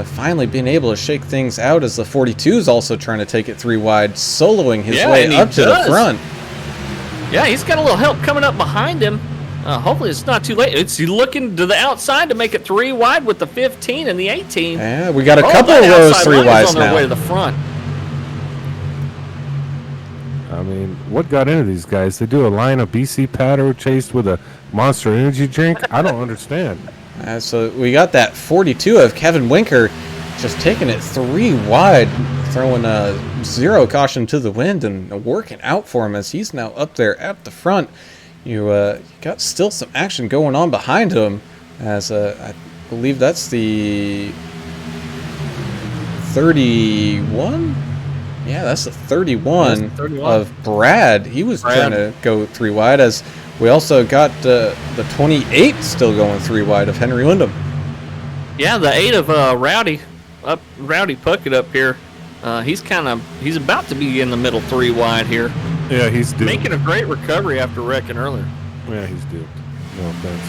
Finally being able to shake things out as the 42 is also trying to take it 3 wide, soloing his way up to the front. Yeah, he's got a little help coming up behind him. Hopefully it's not too late. It's looking to the outside to make it 3 wide with the 15 and the 18. Yeah, we got a couple of those 3 wides on their now. way to the front. I mean, what got into these guys? They do a line of BC powder chased with a Monster Energy drink? I don't understand. So we got that 42 of Kevin Winker just taking it 3 wide, throwing 0 caution to the wind and working out for him as he's now up there at the front. You got still some action going on behind him as I believe that's the 31? Yeah, that's the 31, of Brad. He was trying to go 3 wide as we also got the 28 still going 3 wide of Henry Windham. Yeah, the 8 of Rowdy Puckett up here. He's about to be in the middle 3 wide here. Yeah, he's duped. Making a great recovery after wrecking earlier. Yeah, he's duped. No offense.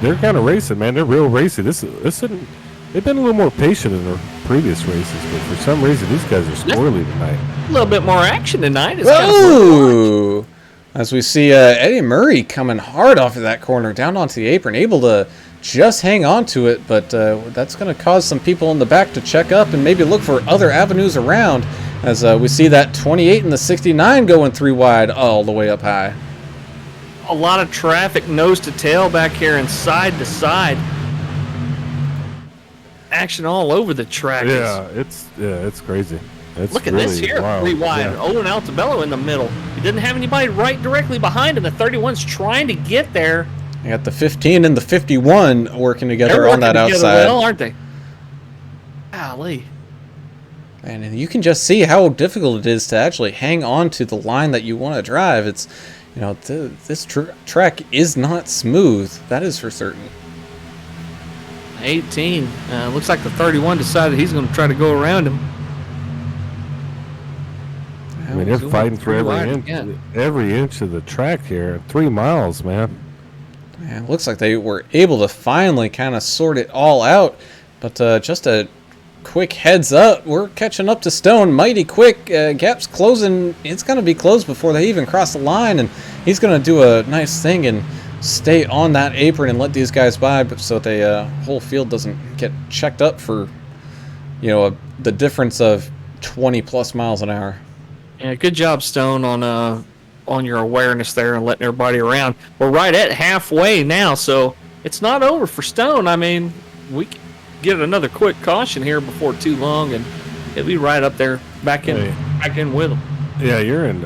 They're kind of racing, man. They're real racy. They've been a little more patient in their previous races, but for some reason these guys are squirrely tonight. A little bit more action tonight. Whoa! As we see Eddie Murray coming hard off of that corner down onto the apron, able to just hang on to it, but that's going to cause some people in the back to check up and maybe look for other avenues around as we see that 28 and the 69 going 3 wide all the way up high. A lot of traffic nose to tail back here and side to side. Action all over the track. It's crazy. Look at this here, wild. 3 wide. Yeah. Owen Altabello in the middle. He didn't have anybody right directly behind him. The 31's trying to get there. You got the 15 and the 51 working together They're on that working together outside. well, aren't they? Golly. And you can just see how difficult it is to actually hang on to the line that you want to drive. It's, this track is not smooth. That is for certain. 18. Looks like the 31 decided he's going to try to go around him. I mean, they're fighting for every inch of the track here. 3 miles, man. Yeah, it looks like they were able to finally kind of sort it all out. But just a quick heads up, we're catching up to Stone mighty quick. Gap's closing. It's going to be closed before they even cross the line. And he's going to do a nice thing and stay on that apron and let these guys by so the whole field doesn't get checked up for, the difference of 20 plus miles an hour. Yeah, good job, Stone, on your awareness there and letting everybody around. We're right at halfway now, so it's not over for Stone. I mean, we can get another quick caution here before too long, and he'll be right up there back in with him. Yeah, you're on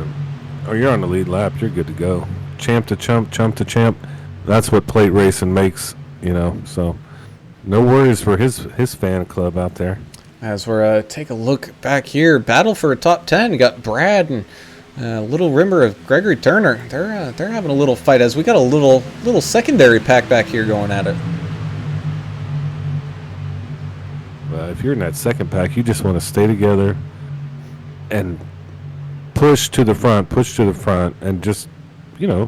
the lead lap. You're good to go. Champ to chump to champ. That's what plate racing makes, So, no worries for his fan club out there. As we're take a look back here, battle for a top 10. You got Brad and Little Rimmer of Gregory Turner. They're having a little fight as we got a little secondary pack back here going at it. If you're in that second pack, you just want to stay together and push to the front, and just, maybe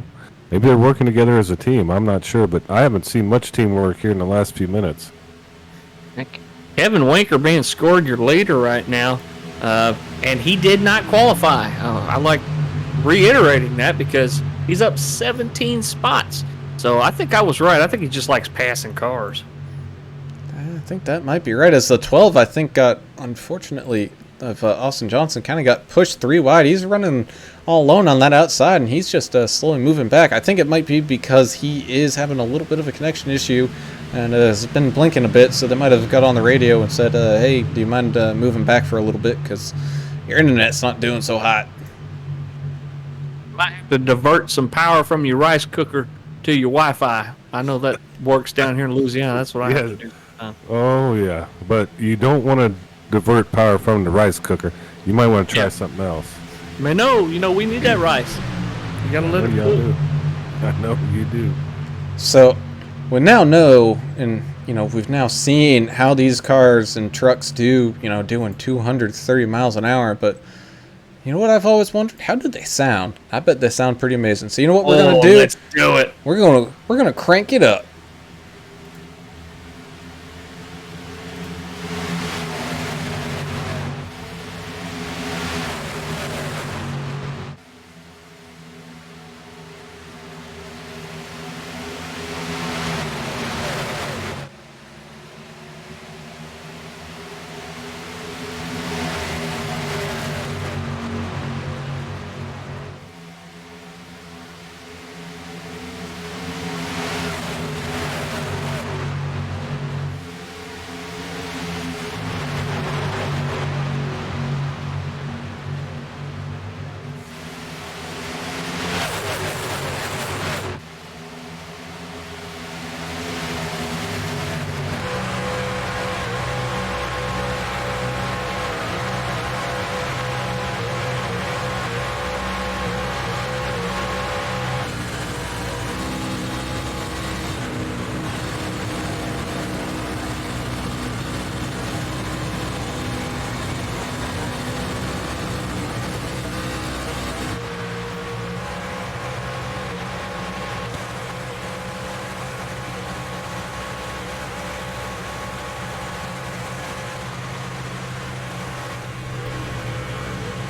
they're working together as a team. I'm not sure, but I haven't seen much teamwork here in the last few minutes. Kevin Winker being scored your leader right now, and he did not qualify. I like reiterating that because he's up 17 spots. So I think I was right. I think he just likes passing cars. I think that might be right. As the 12, I think, got, unfortunately, of Austin Johnson kind of got pushed 3 wide. He's running all alone on that outside, and he's just slowly moving back. I think it might be because he is having a little bit of a connection issue and has been blinking a bit, so they might have got on the radio and said, hey, do you mind moving back for a little bit because your internet's not doing so hot. Might have to divert some power from your rice cooker to your Wi-Fi. I know that works down here in Louisiana. That's what I have to do. Oh, yeah. But you don't want to divert power from the rice cooker. You might want to try something else. Man, no, we need that rice. You got to let it cool. I know you do. So we now know, and we've now seen how these cars and trucks do, doing 230 miles an hour. But you know what I've always wondered? How do they sound? I bet they sound pretty amazing. So you know what we're gonna do? Let's do it. We're gonna crank it up.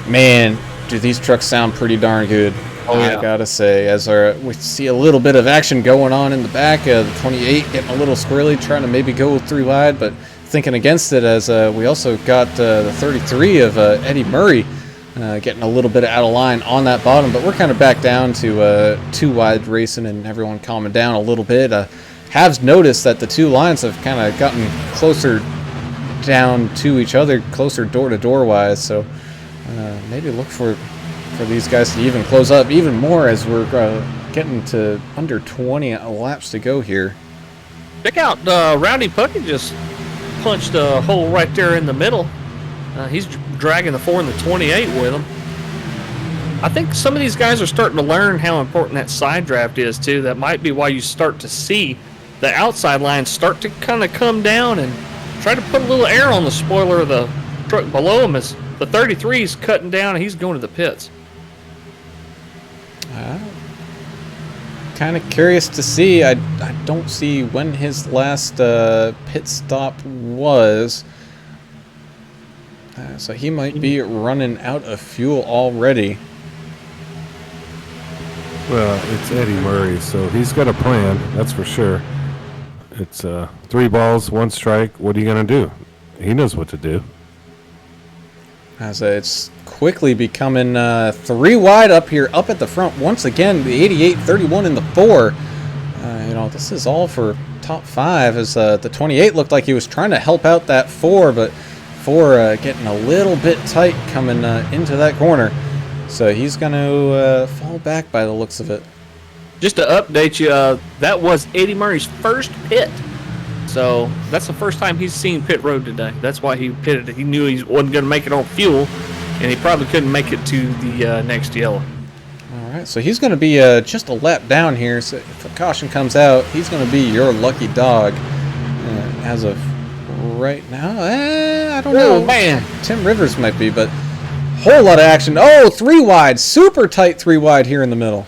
Man, do these trucks sound pretty darn good. Oh, yeah. I gotta say, as we see a little bit of action going on in the back, the 28 getting a little squirrely, trying to maybe go 3 wide, but thinking against it, as we also got the 33 of Eddie Murray getting a little bit out of line on that bottom, but we're kind of back down to 2 wide racing and everyone calming down a little bit. Have noticed that the 2 lines have kind of gotten closer down to each other, closer door to door wise, so maybe look for these guys to even close up even more as we're getting to under 20 laps to go here. Check out Rowdy Puckett just punched a hole right there in the middle. He's dragging the 4 and the 28 with him. I think some of these guys are starting to learn how important that side draft is too. That might be why you start to see the outside lines start to kind of come down and try to put a little air on the spoiler of the truck below him as the 33 is cutting down and he's going to the pits. Kind of curious to see. I don't see when his last pit stop was. So he might be running out of fuel already. Well, it's Eddie Murray, so he's got a plan, that's for sure. It's 3 balls, 1 strike. What are you going to do? He knows what to do. As it's quickly becoming 3 wide up here, up at the front. Once again, the 88, 31 in the 4. This is all for top 5, as the 28 looked like he was trying to help out that 4, but 4 getting a little bit tight coming into that corner. So he's going to fall back by the looks of it. Just to update you, that was Eddie Murray's first pit. So that's the first time he's seen pit road today. That's why he pitted it. He knew he wasn't going to make it on fuel, and he probably couldn't make it to the next yellow. All right, so he's going to be just a lap down here. So if a caution comes out, he's going to be your lucky dog as of right now. I don't know. Oh, man. Tim Rivers might be, but whole lot of action. Oh, 3 wide. Super tight 3 wide here in the middle.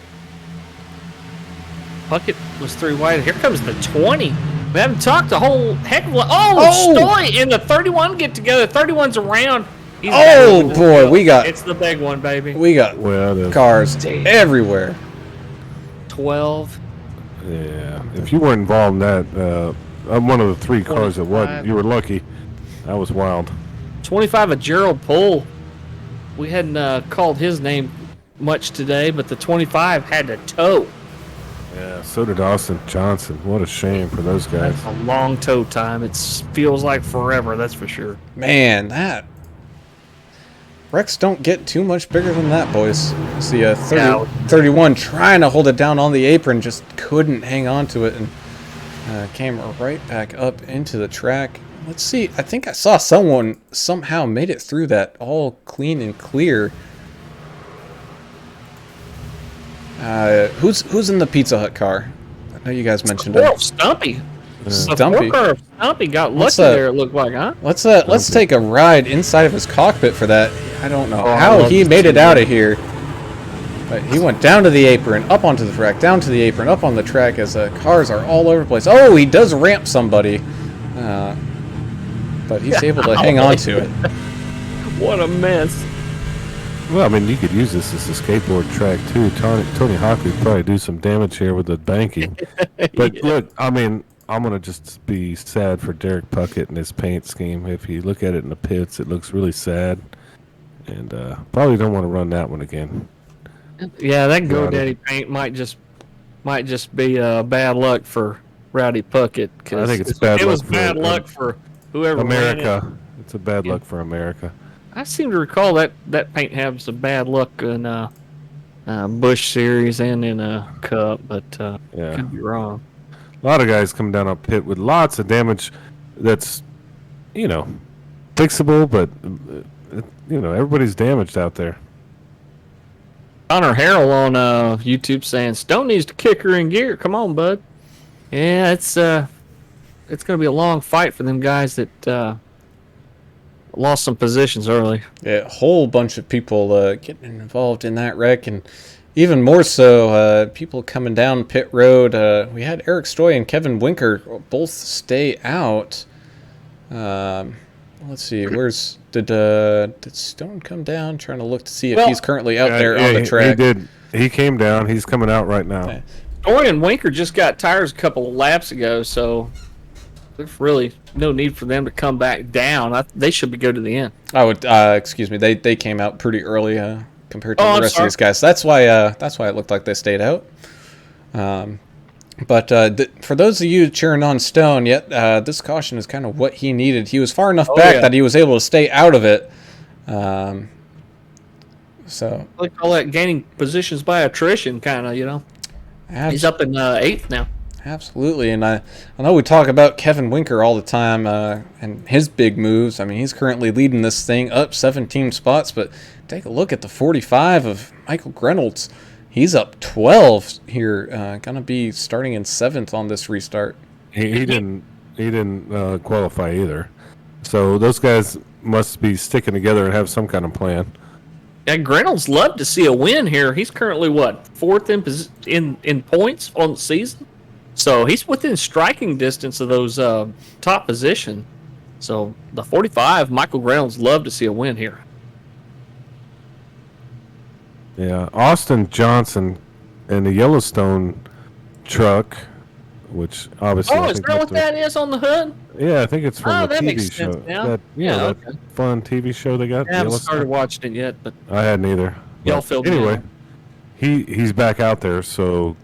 Puckett was 3 wide. Here comes the 20. We haven't talked a whole heck of a lot. Oh! Stoy in the 31 get together. 31's around. He's Oh, back with boy, the- we got- It's the big one, baby. We got Well, cars everywhere. 12. yeah. If you weren't involved in that, I'm one of the 3 cars that wasn't. 25. You were lucky. That was wild. 25 of Gerald Poole. We hadn't called his name much today, but the 25 had to tow. Yeah. So did Austin Johnson. What a shame for those guys. That's a long tow time. It feels like forever, that's for sure. Man, that wrecks don't get too much bigger than that, boys. See a 31 trying to hold it down on the apron, just couldn't hang on to it, and came right back up into the track. Let's see. I think I saw someone somehow made it through that all clean and clear. Who's in the Pizza Hut car? I know you guys mentioned Oh, it. Stumpy. Stumpy. The car of Stumpy got What's lucky that? there, it looked like, huh? Let's take a ride inside of his cockpit for that. I don't know I how love he to made see it out that. of here. But he went down to the apron, up onto the track, down to the apron, up on the track as cars are all over the place. Oh, he does ramp somebody. But he's able to hang on to it. What a mess. Well, I mean, you could use this as a skateboard track too. Tony Hawk would probably do some damage here with the banking. But look, I mean, I'm gonna just be sad for Derek Puckett and his paint scheme. If you look at it in the pits, it looks really sad, and probably don't want to run that one again. Yeah, that Rowdy. GoDaddy paint might just be bad luck for Rowdy Puckett. I think it's bad It luck was for, bad luck for whoever ran it. America. It's a bad luck for America. I seem to recall that paint having some bad luck in Busch Series and in Cup, but Yeah. could be wrong. A lot of guys come down on pit with lots of damage that's, fixable, but, everybody's damaged out there. Connor Harrell on YouTube saying Stone needs to kick her in gear. Come on, bud. Yeah, it's going to be a long fight for them guys that lost some positions early. Yeah, a whole bunch of people getting involved in that wreck, and even more so, people coming down pit road. We had Eric Stoy and Kevin Winker both stay out. Let's see, did Stone come down? Trying to look to see if he's currently out there on the track. He did. He came down. He's coming out right now. Yeah. Stoy and Winker just got tires a couple of laps ago, so there's really no need for them to come back down. They should go to the end. I would, excuse me, they came out pretty early compared to the I'm rest sorry. of these guys. That's why it looked like they stayed out. But for those of you cheering on Stone, this caution is kind of what he needed. He was far enough back that he was able to stay out of it. So They call that gaining positions by attrition, kind of, He's up in 8th now. Absolutely, and I know we talk about Kevin Winker all the time and his big moves. I mean, he's currently leading this thing up 17 spots, but take a look at the 45 of Michael Grenolds. He's up 12 here, gonna be starting in 7th on this restart. He didn't qualify either. So those guys must be sticking together and have some kind of plan. Yeah, Grenolds love to see a win here. He's currently 4th in points on the season, so he's within striking distance of those top position. So the 45, Michael Grenolds love to see a win here. Yeah, Austin Johnson and the Yellowstone truck, which obviously. Oh, is that what that is on the hood? Yeah, I think it's from the that TV makes show. sense now. That, Yeah, that okay. fun TV show they got. I haven't Yellowstone. started watching it yet, but I hadn't either. Y'all But filled me anyway, in. he's back out there, so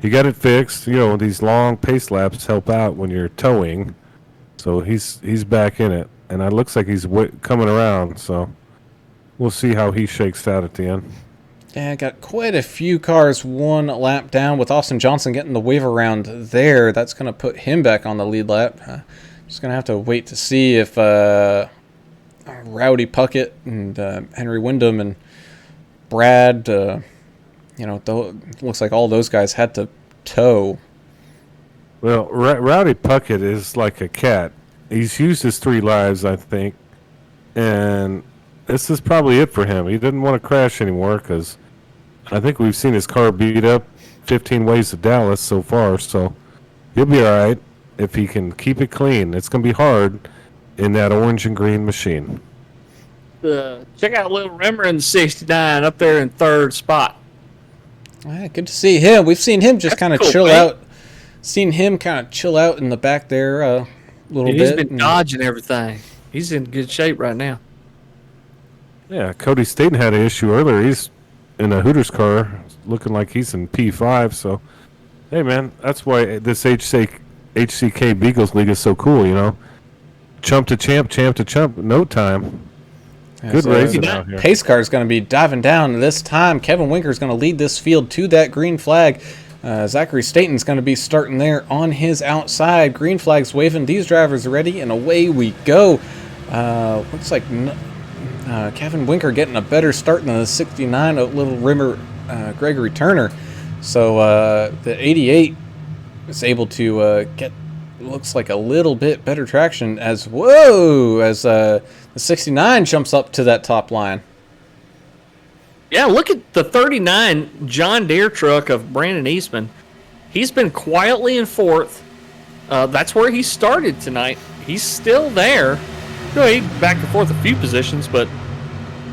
he got it fixed. These long pace laps help out when you're towing, so he's back in it, and it looks like he's coming around. So we'll see how he shakes out at the end. Yeah, got quite a few cars one lap down with Austin Johnson getting the wave around there. That's going to put him back on the lead lap. Just going to have to wait to see if Rowdy Puckett and Henry Wyndham and Brad, looks like all those guys had to tow. Well, Rowdy Puckett is like a cat. He's used his 3 lives, I think, and this is probably it for him. He didn't want to crash anymore because I think we've seen his car beat up 15 ways to Dallas so far, so he'll be all right. if he can keep it clean. It's going to be hard in that orange and green machine. Check out Little Rimmer in the 69 up there in third spot. All right, good to see him. We've seen him just kind of cool, chill man. out. Seen him kind of chill out in the back there a little He's bit. been dodging everything. He's in good shape right now. Yeah, Cody Staten had an issue earlier. He's in a Hooters car looking like he's in P5. So, hey, man, that's why this HCK Beagles League is so cool, you know. Chump to champ, champ to chump, no time. Good racing out here. Pace car is going to be diving down this time. Kevin Winker is going to lead this field to that green flag. Zachary Staten's going to be starting there on his outside. Green flag's waving. These drivers are ready, and away we go. Looks like Kevin Winker getting a better start than the 69 of Little Rimmer Gregory Turner. So the 88 is able to get, looks like a little bit better traction as the 69 jumps up to that top line. Yeah, look at the 39 John Deere truck of Brandon Eastman. He's been quietly in fourth. That's where he started tonight. He's still there. You know, he back and forth a few positions, but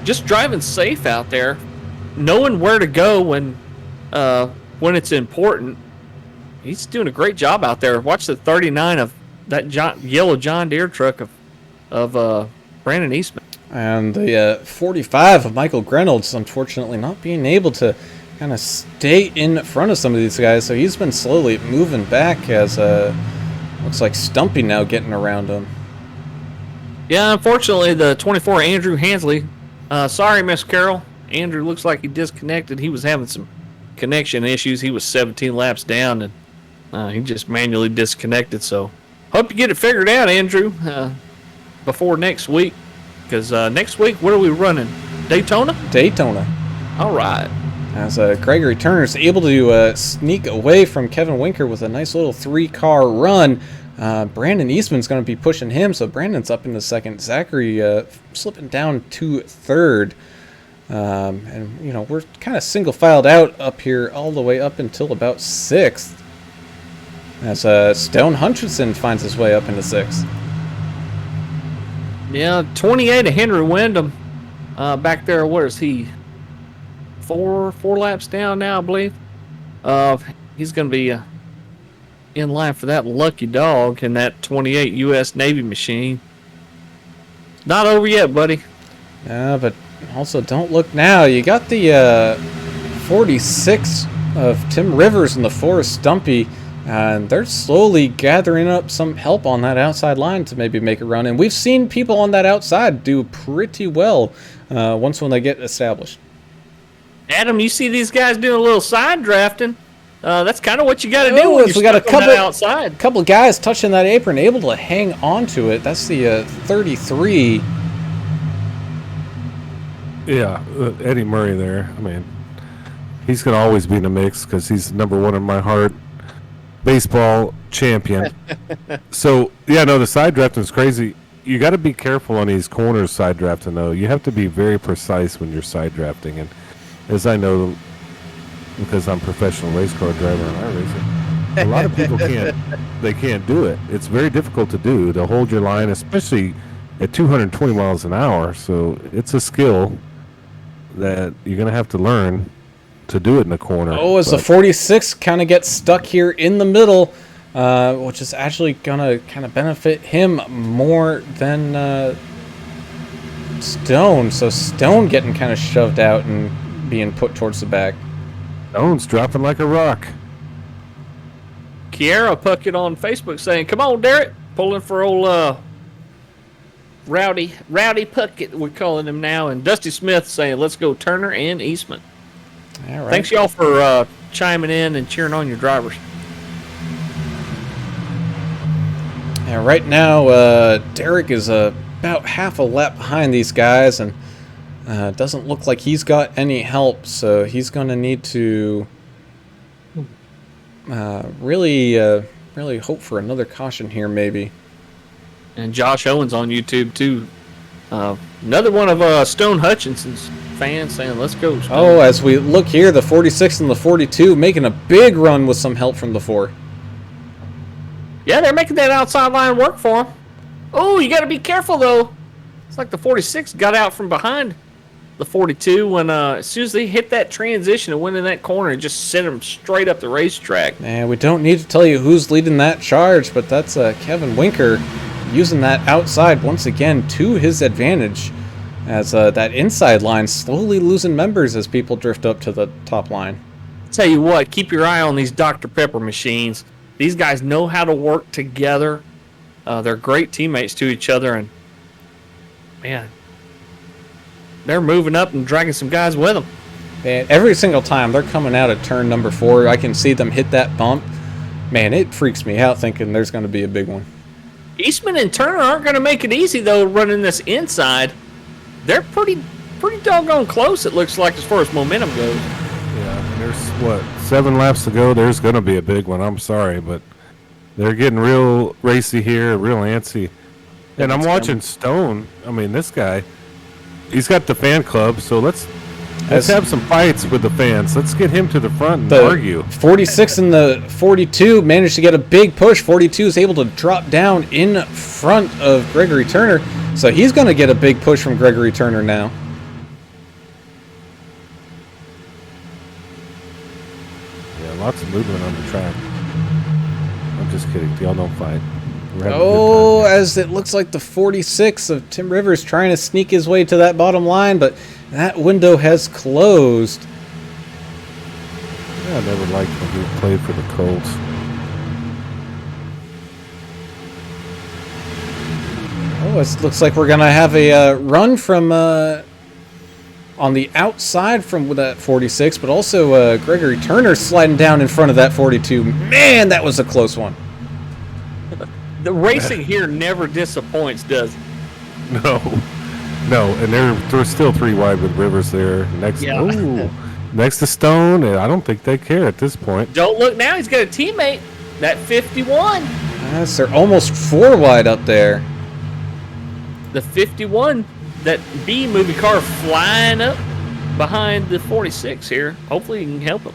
just driving safe out there, knowing where to go when it's important. He's doing a great job out there. Watch the 39 of that yellow John Deere truck of Brandon Eastman. And the 45 of Michael Reynolds, unfortunately, not being able to kind of stay in front of some of these guys. So he's been slowly moving back as looks like Stumpy now getting around him. Yeah, unfortunately, the 24 Andrew Hansley. Sorry, Miss Carroll. Andrew looks like he disconnected. He was having some connection issues. He was 17 laps down, and he just manually disconnected. So hope you get it figured out, Andrew, before next week. Because next week, what are we running? Daytona? Daytona. All right. As Gregory Turner's able to sneak away from Kevin Winker with a nice little 3-car run. Brandon Eastman's going to be pushing him, so Brandon's up in the second. Zachary slipping down to third. And, you know, we're kind of single-filed out up here all the way up until about sixth. As Stone Hutchinson finds his way up into sixth. Yeah, 28 of Henry Wyndham back there. What is he? Four laps down now, I believe. He's going to be in line for that lucky dog in that 28 U.S. Navy machine. Not over yet, buddy. Yeah, but also don't look now. You got the 46 of Tim Rivers in the Forest Stumpy. And they're slowly gathering up some help on that outside line to maybe make a run. And we've seen people on that outside do pretty well when they get established. Adam, you see these guys doing a little side drafting. That's kind of what you got to do when you're stuck on that outside. Couple of guys touching that apron, able to hang on to it. That's the 33. Yeah, Eddie Murray there. I mean, he's going to always be in the mix because he's number one in my heart. Baseball champion. So, yeah, no, the side drafting is crazy. You got to be careful on these corners side drafting, though. You have to be very precise when you're side drafting. And as I know, because I'm a professional race car driver and iRacing, a lot of people can't do it. It's very difficult to do, to hold your line, especially at 220 miles an hour. So it's a skill that you're going to have to learn to do it in the corner. As the 46 kind of gets stuck here in the middle, which is actually going to kind of benefit him more than Stone. So Stone getting kind of shoved out and being put towards the back. Stone's dropping like a rock. Kiara Puckett on Facebook saying, "Come on, Derek, pulling for old Rowdy Puckett, we're calling him now." And Dusty Smith saying, "Let's go Turner and Eastman." All right. Thanks, y'all, for chiming in and cheering on your drivers. Yeah, right now, Derek is about half a lap behind these guys, and doesn't look like he's got any help, so he's going to need to really hope for another caution here, maybe. And Josh Owens on YouTube, too. Another one of Stone Hutchinson's fans saying, "Let's go, Stone." As we look here, the 46 and the 42 making a big run with some help from the 4. Yeah, they're making that outside line work for them. Oh, you got to be careful, though. It's like the 46 got out from behind the 42 when as soon as they hit that transition and went in that corner and just sent them straight up the racetrack. And we don't need to tell you who's leading that charge, but that's Kevin Winker using that outside once again to his advantage as that inside line slowly losing members as people drift up to the top line. Tell you what, keep your eye on these Dr. Pepper machines. These guys know how to work together. They're great teammates to each other, and man, they're moving up and dragging some guys with them. And every single time they're coming out at turn number 4, I can see them hit that bump. Man, it freaks me out thinking there's going to be a big one. Eastman and Turner aren't going to make it easy, though, running this inside. They're pretty doggone close, it looks like, as far as momentum goes. Yeah, there's, 7 laps to go. There's going to be a big one. I'm sorry, but they're getting real racy here, real antsy. And I'm watching Stone. I mean, this guy, he's got the fan club, so let's have some fights with the fans. Let's get him to the front and argue. 46 and the 42 managed to get a big push. 42 is able to drop down in front of Gregory Turner, so he's going to get a big push from Gregory Turner now. Yeah, lots of movement on the track. I'm just kidding. Y'all don't fight. Oh, as it looks like the 46 of Tim Rivers trying to sneak his way to that bottom line, but that window has closed. Yeah, I never liked when he played for the Colts. Oh, it looks like we're going to have a run from on the outside from that 46, but also Gregory Turner sliding down in front of that 42. Man, that was a close one. The racing here never disappoints, does it? No, and they're still 3 wide with Rivers there. Next to Stone, and I don't think they care at this point. Don't look now, he's got a teammate, that 51. Yes, they're almost 4 wide up there. The 51, that B movie car flying up behind the 46 here. Hopefully he can help him.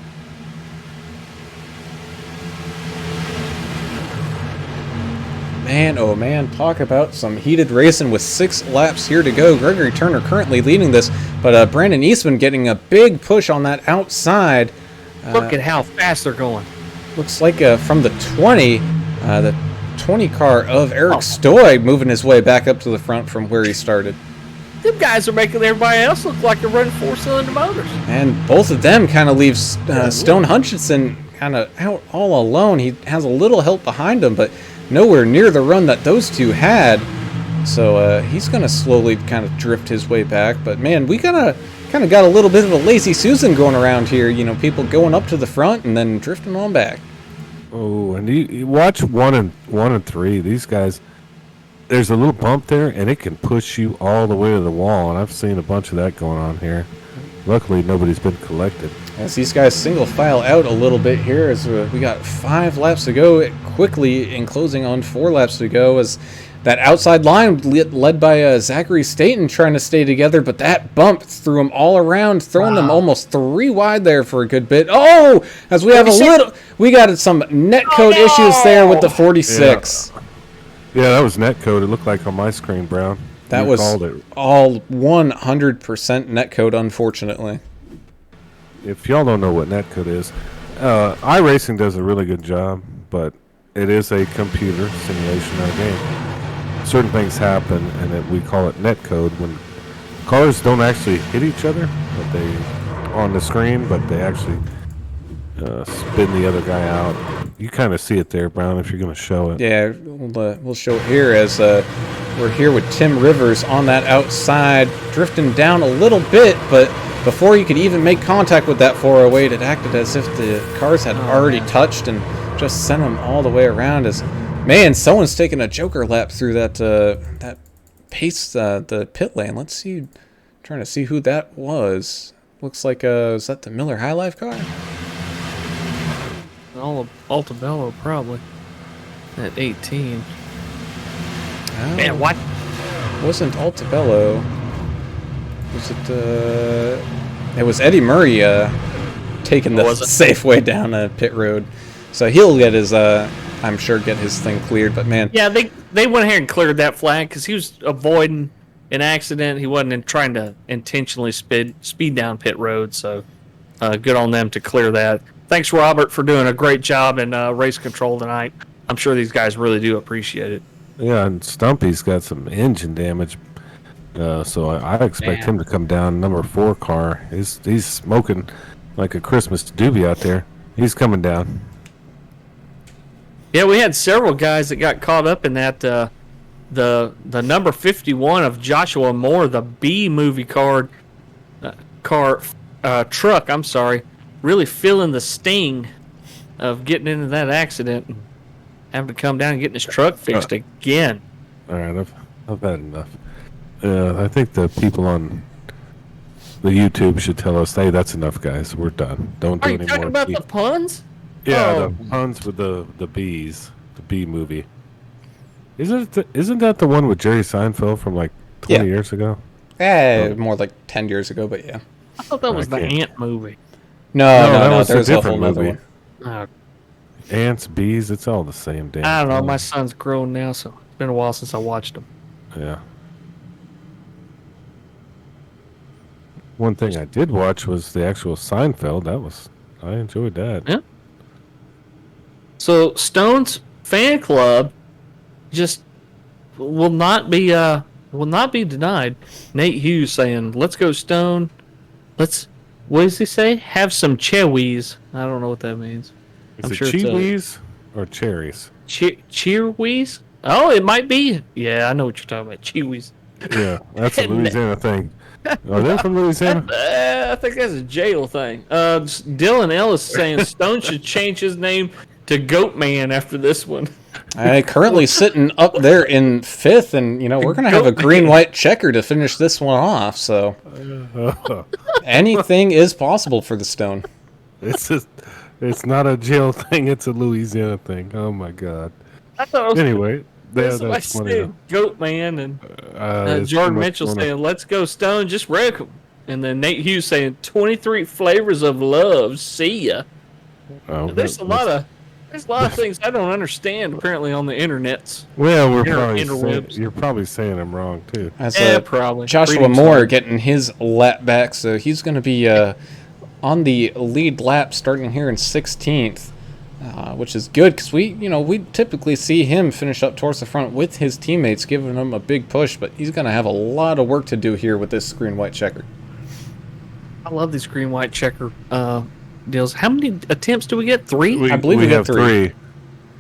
Man, oh man, talk about some heated racing with 6 laps here to go. Gregory Turner currently leading this, but Brandon Eastman getting a big push on that outside. Look at how fast they're going. Looks like from the 20 car of Eric Stoy moving his way back up to the front from where he started. Them guys are making everybody else look like they're running 4-cylinder motors. And both of them kind of leave Stone Hutchinson kind of out all alone. He has a little help behind him, but nowhere near the run that those two had. So he's going to slowly kind of drift his way back. But man, we kind of got a little bit of a lazy Susan going around here. You know, people going up to the front and then drifting on back. Oh, and you watch 1 and 3. These guys, there's a little bump there, and it can push you all the way to the wall. And I've seen a bunch of that going on here. Luckily, nobody's been collected. As these guys single file out a little bit here, as we got 5 laps to go, quickly enclosing on 4 laps to go, as that outside line led by Zachary Staten trying to stay together, but that bump threw them all around, throwing them almost 3 wide there for a good bit. Oh, as we have we got some netcode issues there with the 46. Yeah, that was netcode. It looked like on my screen, Brown. That was all 100% netcode, unfortunately. If y'all don't know what netcode is, iRacing does a really good job, but it is a computer simulation of a game. Certain things happen, and we call it netcode when cars don't actually hit each other, but they on the screen, but they actually spin the other guy out. You kind of see it there, Brown, if you're going to show it. Yeah, we'll show it here as we're here with Tim Rivers on that outside, drifting down a little bit, but before you could even make contact with that 408, it acted as if the cars had already touched and just sent them all the way around. As man, someone's taking a joker lap through that pace, the pit lane. Let's see, trying to see who that was. Looks like is that the Miller High Life car? Altabello probably at 18. Oh, Man, what? Wasn't Altabello? Was it? It was Eddie Murray taking the safe way down pit road. So he'll get his I'm sure, get his thing cleared. But man, Yeah, they went ahead and cleared that flag because he was avoiding an accident. He wasn't trying to intentionally speed down pit road. So good on them to clear that. Thanks, Robert, for doing a great job in race control tonight. I'm sure these guys really do appreciate it. Yeah, and Stumpy's got some engine damage, so I expect him to come down. Number 4 car, he's smoking like a Christmas doobie out there. He's coming down. Yeah, we had several guys that got caught up in that. The number 51 of Joshua Moore, the B movie truck. I'm sorry, really feeling the sting of getting into that accident. And having to come down and getting his truck fixed again. All right, I've had enough. I think the people on the YouTube should tell us, hey, that's enough, guys. We're done. Don't do Are you any talking more. about the puns? Yeah, Oh. the puns with the bees, the bee movie. Isn't that the one with Jerry Seinfeld from like 20 years ago? more like 10 years ago, but yeah. I thought that was the can't. Ant movie. No, that was a there's a different whole other movie. one. Oh, Ants, bees, it's all the same damn I don't know. thing. My son's grown now, so it's been a while since I watched him. Yeah. One thing I did watch was the actual Seinfeld. I enjoyed that. Yeah. So Stone's fan club just will not be denied. Nate Hughes saying, "Let's go Stone. What does he say? Have some chewies." I don't know what that means. Is I'm it sure it's Chewies or cherries? Cheerwees? Oh, it might be. Yeah, I know what you're talking about. Chewies. Yeah, that's a Louisiana thing. Are they from Louisiana? I think that's a jail thing. Dylan Ellis saying Stone should change his name to Goatman after this one. Currently sitting up there in 5th, and we're gonna have a green-white checker to finish this one off. So anything is possible for the Stone. It's not a jail thing. It's a Louisiana thing. Oh my God. I thought it was Anyway, that's somebody funny. said Goatman, and It's Jordan too much Mitchell fun. saying, "Let's go Stone, just wreck 'em." And then Nate Hughes saying, "23 flavors of love, see ya." Oh, There's a lot of things I don't understand apparently on the internets. Well, interwebs. you're probably saying them wrong too. As Yeah, probably. Joshua Reading Moore some. getting his lap back, so he's going to be on the lead lap starting here in 16th, which is good because we typically see him finish up towards the front with his teammates, giving him a big push, but he's going to have a lot of work to do here with this green-white checker. I love these green-white checker deals. How many attempts do we get? 3? I believe we got have 3.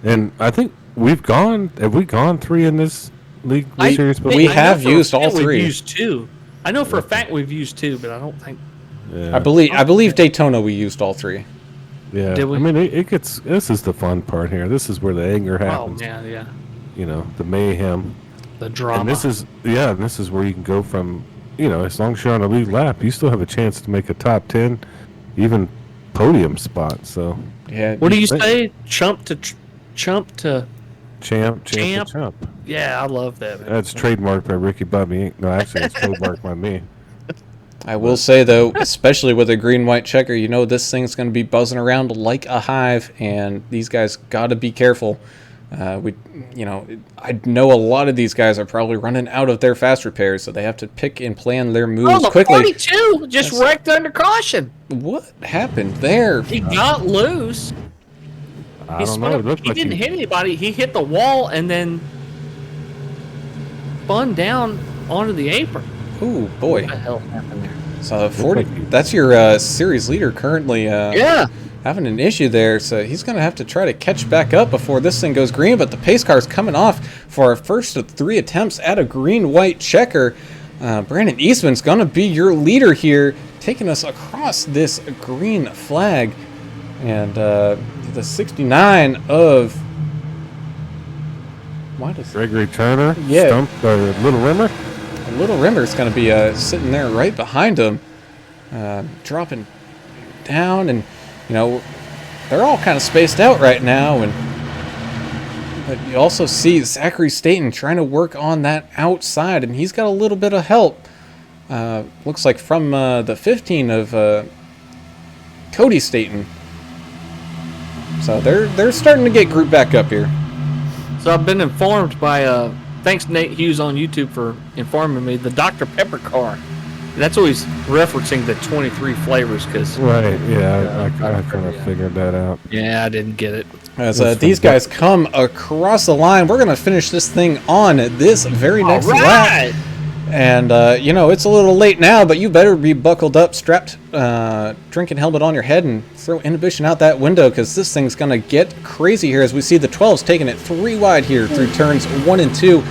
And I think have we gone 3 in this league series? We have used all 3. We've used 2. I know for a fact we've used 2, but I don't think. Yeah. I believe Daytona we used all 3. Yeah. Did we? I mean, it gets. This is the fun part here. This is where the anger Oh happens. yeah. The mayhem. The drama. And this is where you can go from. As long as you're on a lead lap, you still have a chance to make a top 10, even podium spot. So Yeah. What do you think- say? Chump to. champ. Yeah, I love that. Man. That's trademarked by Ricky Bobby Inc. No, actually, it's trademarked by me. I will say, though, especially with a green-white checker, this thing's going to be buzzing around like a hive, and these guys got to be careful. I know a lot of these guys are probably running out of their fast repairs, so they have to pick and plan their moves the quickly. 42 just wrecked under caution. What happened there? He got loose. I don't know. It looked He like didn't hit anybody. He hit the wall and then spun down onto the apron. Ooh, boy. What the hell happened there? So 40. That's your series leader currently. Yeah. Having an issue there, so he's going to have to try to catch back up before this thing goes green, but the pace car's coming off for our first of 3 attempts at a green-white checker. Brandon Eastman's going to be your leader here, taking us across this green flag. And the 69 of... What is Gregory Turner, Yeah. Little Rimmer. Little Rimmer's going to be sitting there right behind him, dropping down, and they're all kind of spaced out right now. But you also see Zachary Staten trying to work on that outside, and he's got a little bit of help. Looks like from the 15 of Cody Staten. So they're starting to get grouped back up here. So I've been informed by thanks Nate Hughes on YouTube for informing me the Dr. Pepper car. That's always referencing the 23 flavors because Right, yeah, I kind of figured that out. yeah, I didn't get it. As these guys come across the line, we're going to finish this thing on this very next lap. And, it's a little late now, but you better be buckled up, strapped, drinking helmet on your head, and throw inhibition out that window, because this thing's going to get crazy here as we see the 12s taking it 3 wide here through turns 1 and 2.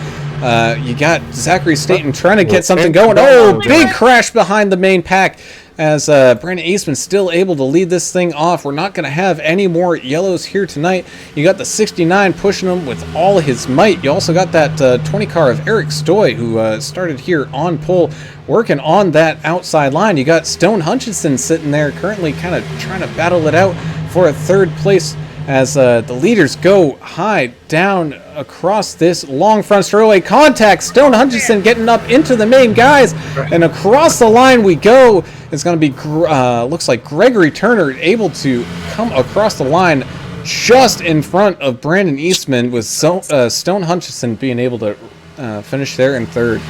You got Zachary Staten trying to get something going. Oh, big crash behind the main pack as Brandon Eastman still able to lead this thing off. We're not going to have any more yellows here tonight. You got the 69 pushing him with all his might. You also got that 20 car of Eric Stoy, who started here on pole, working on that outside line. You got Stone Hutchinson sitting there currently kind of trying to battle it out for a 3rd place as the leaders go high down across this long front straightaway. Contact, Stone Hutchinson getting up into the main guys, and across the line we go. It's going to be, looks like Gregory Turner able to come across the line just in front of Brandon Eastman, with Stone Hutchinson being able to finish there in 3rd.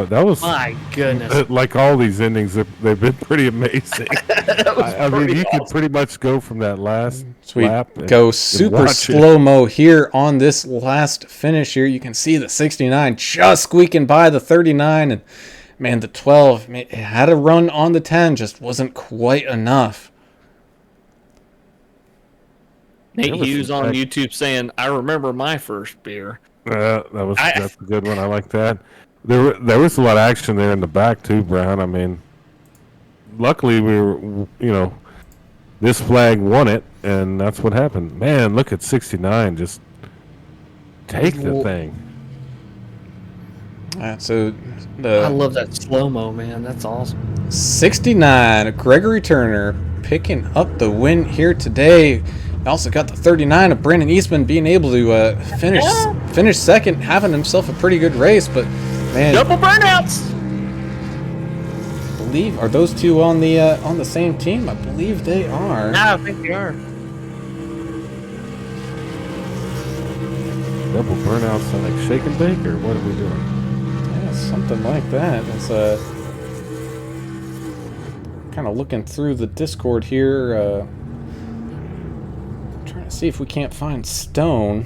That was, My goodness. like all these endings, they've been pretty amazing. I mean, you could pretty much go from that last So we lap. go super slow-mo here on this last finish here. You can see the 69 just squeaking by the 39, and man, the 12 had a run on the 10, just wasn't quite enough. Nate Hughes on YouTube saying, I remember my first beer. That's a good one. I like that. There was a lot of action there in the back too, Brown. I mean, luckily we were, this flag won it, and that's what happened. Man, look at 69, just take the thing. So I love that slow-mo, man. That's awesome. 69, Gregory Turner picking up the win here today. Also got the 39 of Brandon Eastman being able to finish second, having himself a pretty good race, but man, Double burnouts. I believe, are those two on the same team? I believe they are. No, I think they are. Double burnouts on like shake and bake, or what are we doing? Yeah, something like that. It's kind of looking through the Discord here, trying to see if we can't find Stone.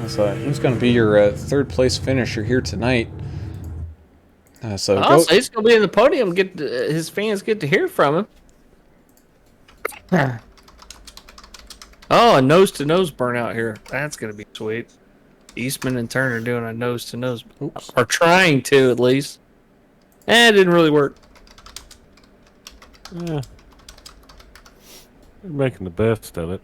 He's going to be your 3rd place finisher here tonight. He's going to be in the podium. His fans get to hear from him. Oh, a nose-to-nose burnout here. That's going to be sweet. Eastman and Turner doing a nose-to-nose. Or trying to, at least. It didn't really work. Yeah. They're making the best of it.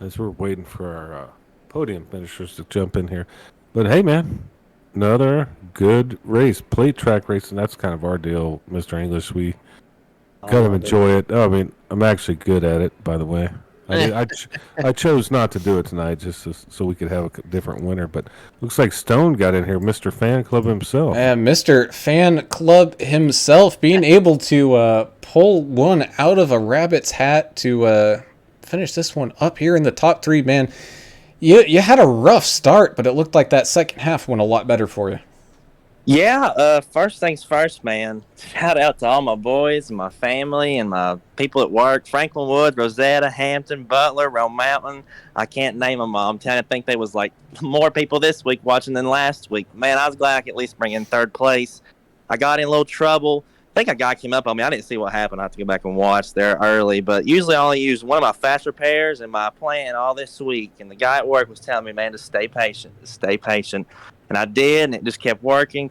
As we're waiting for our podium finishers to jump in here. But hey, man, another good race. Plate track racing, that's kind of our deal, Mr. English. We kind of enjoy it. I mean, I'm actually good at it, by the way. I chose not to do it tonight just so we could have a different winner. But looks like Stone got in here, Mr. Fan Club himself. And Mr. Fan Club himself being able to pull one out of a rabbit's hat to finish this one up here in the top 3, man. You had a rough start, but it looked like that second half went a lot better for you. Yeah, first things first, man. Shout out to all my boys and my family and my people at work. Franklin Woods, Rosetta, Hampton, Butler, Rome Mountain. I can't name them all. I'm telling you, I think there was like more people this week watching than last week. Man, I was glad I could at least bring in 3rd place. I got in a little trouble. I think a guy came up on me. I didn't see what happened. I have to go back and watch there early. But usually I only use one of my fast repairs in my plan all this week. And the guy at work was telling me, man, to stay patient. Stay patient. And I did, and it just kept working.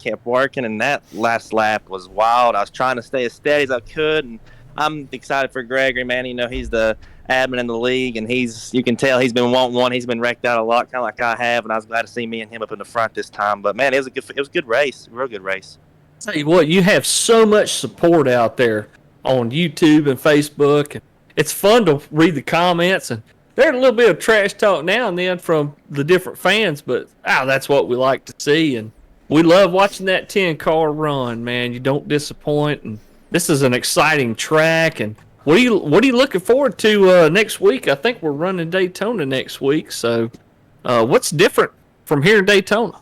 And that last lap was wild. I was trying to stay as steady as I could. And I'm excited for Gregory, man. He's the admin in the league, and you can tell he's been wanting one. He's been wrecked out a lot, kind of like I have. And I was glad to see me and him up in the front this time. But, man, it was a good race, a real good race. Tell you what, you have so much support out there on YouTube and Facebook. It's fun to read the comments, and there's a little bit of trash talk now and then from the different fans, but that's what we like to see. And we love watching that 10-car run, man. You don't disappoint, and this is an exciting track. And what are you looking forward to next week? I think we're running Daytona next week. So, what's different from here in Daytona?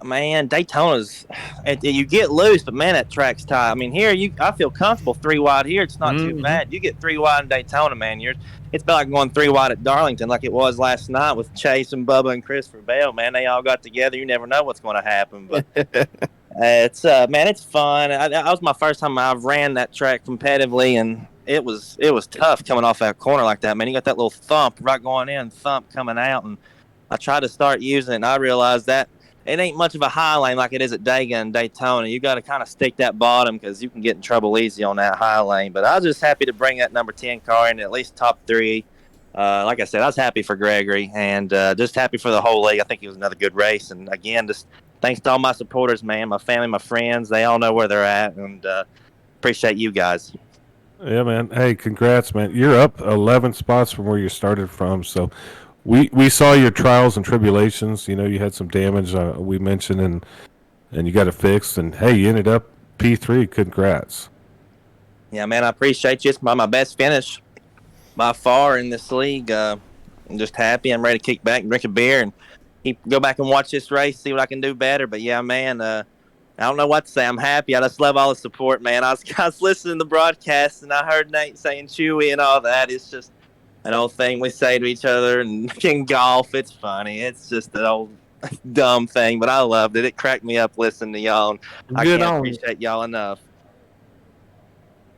Man, Daytona's you get loose, but man, that track's tight. I mean, here I feel comfortable 3 wide here. It's not too bad. You get 3 wide in Daytona, man. It's about like going 3 wide at Darlington, like it was last night with Chase and Bubba and Christopher Bell. Man, they all got together. You never know what's going to happen, but it's man, it's fun. That was my first time I've ran that track competitively, and it was tough coming off that corner like that. Man, you got that little thump right going in, thump coming out, and I tried to start using it, and I realized that it ain't much of a high lane like it is at Dega and Daytona. You got to kind of stick that bottom because you can get in trouble easy on that high lane. But I was just happy to bring that number 10 car in at least top 3. Like I said, I was happy for Gregory and just happy for the whole league. I think it was another good race. And again, just thanks to all my supporters, man, my family, my friends. They all know where they're at, and appreciate you guys. Yeah, man. Hey, congrats, man. You're up 11 spots from where you started from. So we saw your trials and tribulations. You know, you had some damage we mentioned, and you got it fixed. And hey, you ended up P3. Congrats. Yeah, man, I appreciate you. It's my best finish by far in this league. I'm just happy. I'm ready to kick back and drink a beer and go back and watch this race, see what I can do better. But yeah, man, I don't know what to say. I'm happy. I just love all the support, man. I was listening to the broadcast, and I heard Nate saying Chewy and all that. It's just an old thing we say to each other, and in golf, it's funny. It's just an old dumb thing, but I loved it. It cracked me up listening to y'all, and I can't appreciate y'all enough.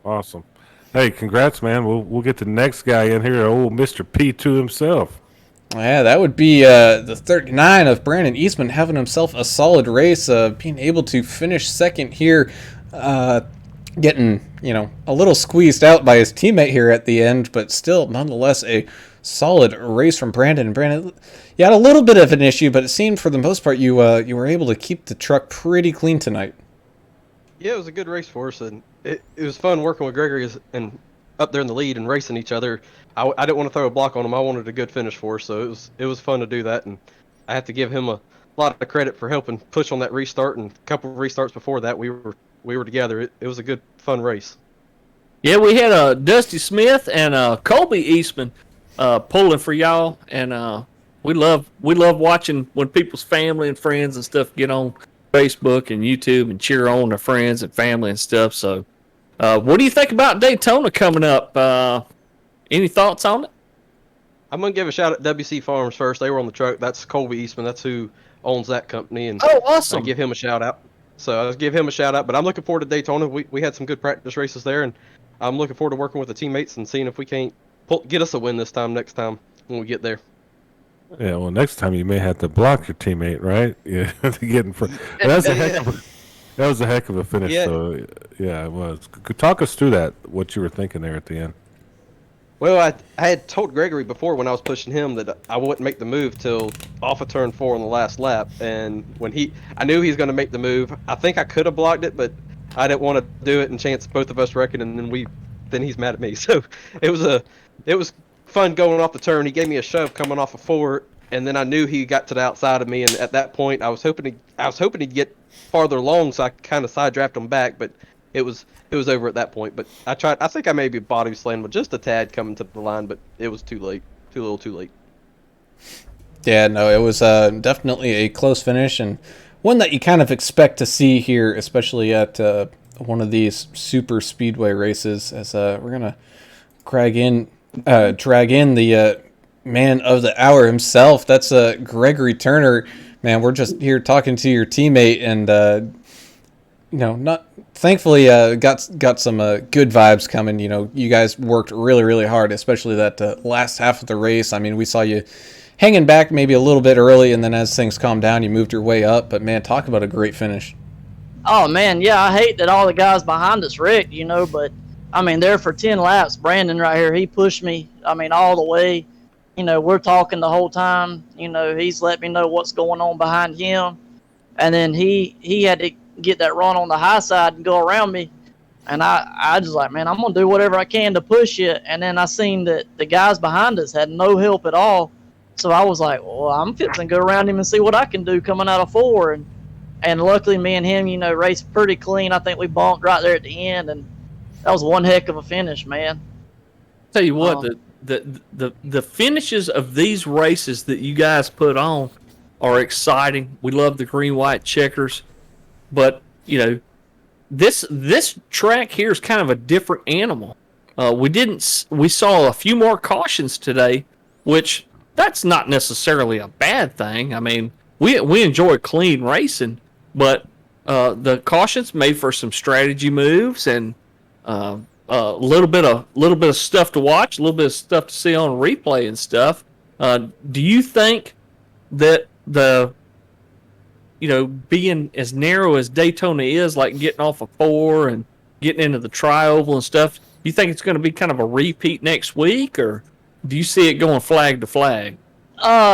Awesome. Hey, congrats, man. We'll get the next guy in here, old Mr. P2 himself. Yeah, that would be the 39 of Brandon Eastman having himself a solid race, being able to finish second here, getting, a little squeezed out by his teammate here at the end, but still, nonetheless, a solid race from Brandon. Brandon, you had a little bit of an issue, but it seemed for the most part you were able to keep the truck pretty clean tonight. Yeah, it was a good race for us, and it was fun working with Gregory and up there in the lead and racing each other. I didn't want to throw a block on him. I wanted a good finish for us, so it was fun to do that, and I have to give him a lot of credit for helping push on that restart, and a couple of restarts before that we were together. It was a good, fun race. Yeah, we had Dusty Smith and Colby Eastman pulling for y'all, and we love watching when people's family and friends and stuff get on Facebook and YouTube and cheer on their friends and family and stuff. So, what do you think about Daytona coming up? Any thoughts on it? I'm going to give a shout out to WC Farms first. They were on the truck. That's Colby Eastman. That's who owns that company. And oh, awesome. I give him a shout out. So I'll give him a shout out. But I'm looking forward to Daytona. We had some good practice races there, and I'm looking forward to working with the teammates and seeing if we can't get us a win next time when we get there. Yeah, well, next time you may have to block your teammate, right? Yeah, to get in front. That was a heck of a finish. Yeah. So, yeah, it was. Talk us through that, what you were thinking there at the end. Well, I had told Gregory before when I was pushing him that I wouldn't make the move till off of turn 4 on the last lap, and when I knew he was going to make the move. I think I could have blocked it, but I didn't want to do it and chance both of us wrecking, and then he's mad at me. So it was fun going off the turn. He gave me a shove coming off of 4, and then I knew he got to the outside of me, and at that point I was hoping he'd get farther along, so I kind of side drafted him back, but it was over at that point. But I think I maybe body slammed with just a tad coming to the line, but it was too late. Too late. Yeah, no, it was definitely a close finish, and one that you kind of expect to see here, especially at one of these super speedway races, as we're going to drag in the man of the hour himself. That's Gregory Turner. Man, we're just here talking to your teammate, and thankfully got some good vibes coming. You guys worked really, really hard, especially that last half of the race. I mean, we saw you hanging back maybe a little bit early, and then as things calmed down, you moved your way up. But man, talk about a great finish. Oh man, yeah, I hate that all the guys behind us wrecked, but I mean, there for 10 laps, Brandon right here, he pushed me, all the way. We're talking the whole time. He's let me know what's going on behind him. And then he had to get that run on the high side and go around me. And I just like, man, I'm going to do whatever I can to push you. And then I seen that the guys behind us had no help at all. So I was like, well, I'm fixing to go around him and see what I can do coming out of 4. And and luckily me and him, raced pretty clean. I think we bumped right there at the end, and that was one heck of a finish, man. Tell you what, the finishes of these races that you guys put on are exciting. We love the green white checkers, but this track here is kind of a different animal. We saw a few more cautions today, which that's not necessarily a bad thing. I mean, we enjoy clean racing, but the cautions made for some strategy moves and a little bit of stuff to watch, a little bit of stuff to see on replay and stuff. Do you think that being as narrow as Daytona is, like getting off of 4 and getting into the tri-oval and stuff, do you think it's going to be kind of a repeat next week, or do you see it going flag to flag?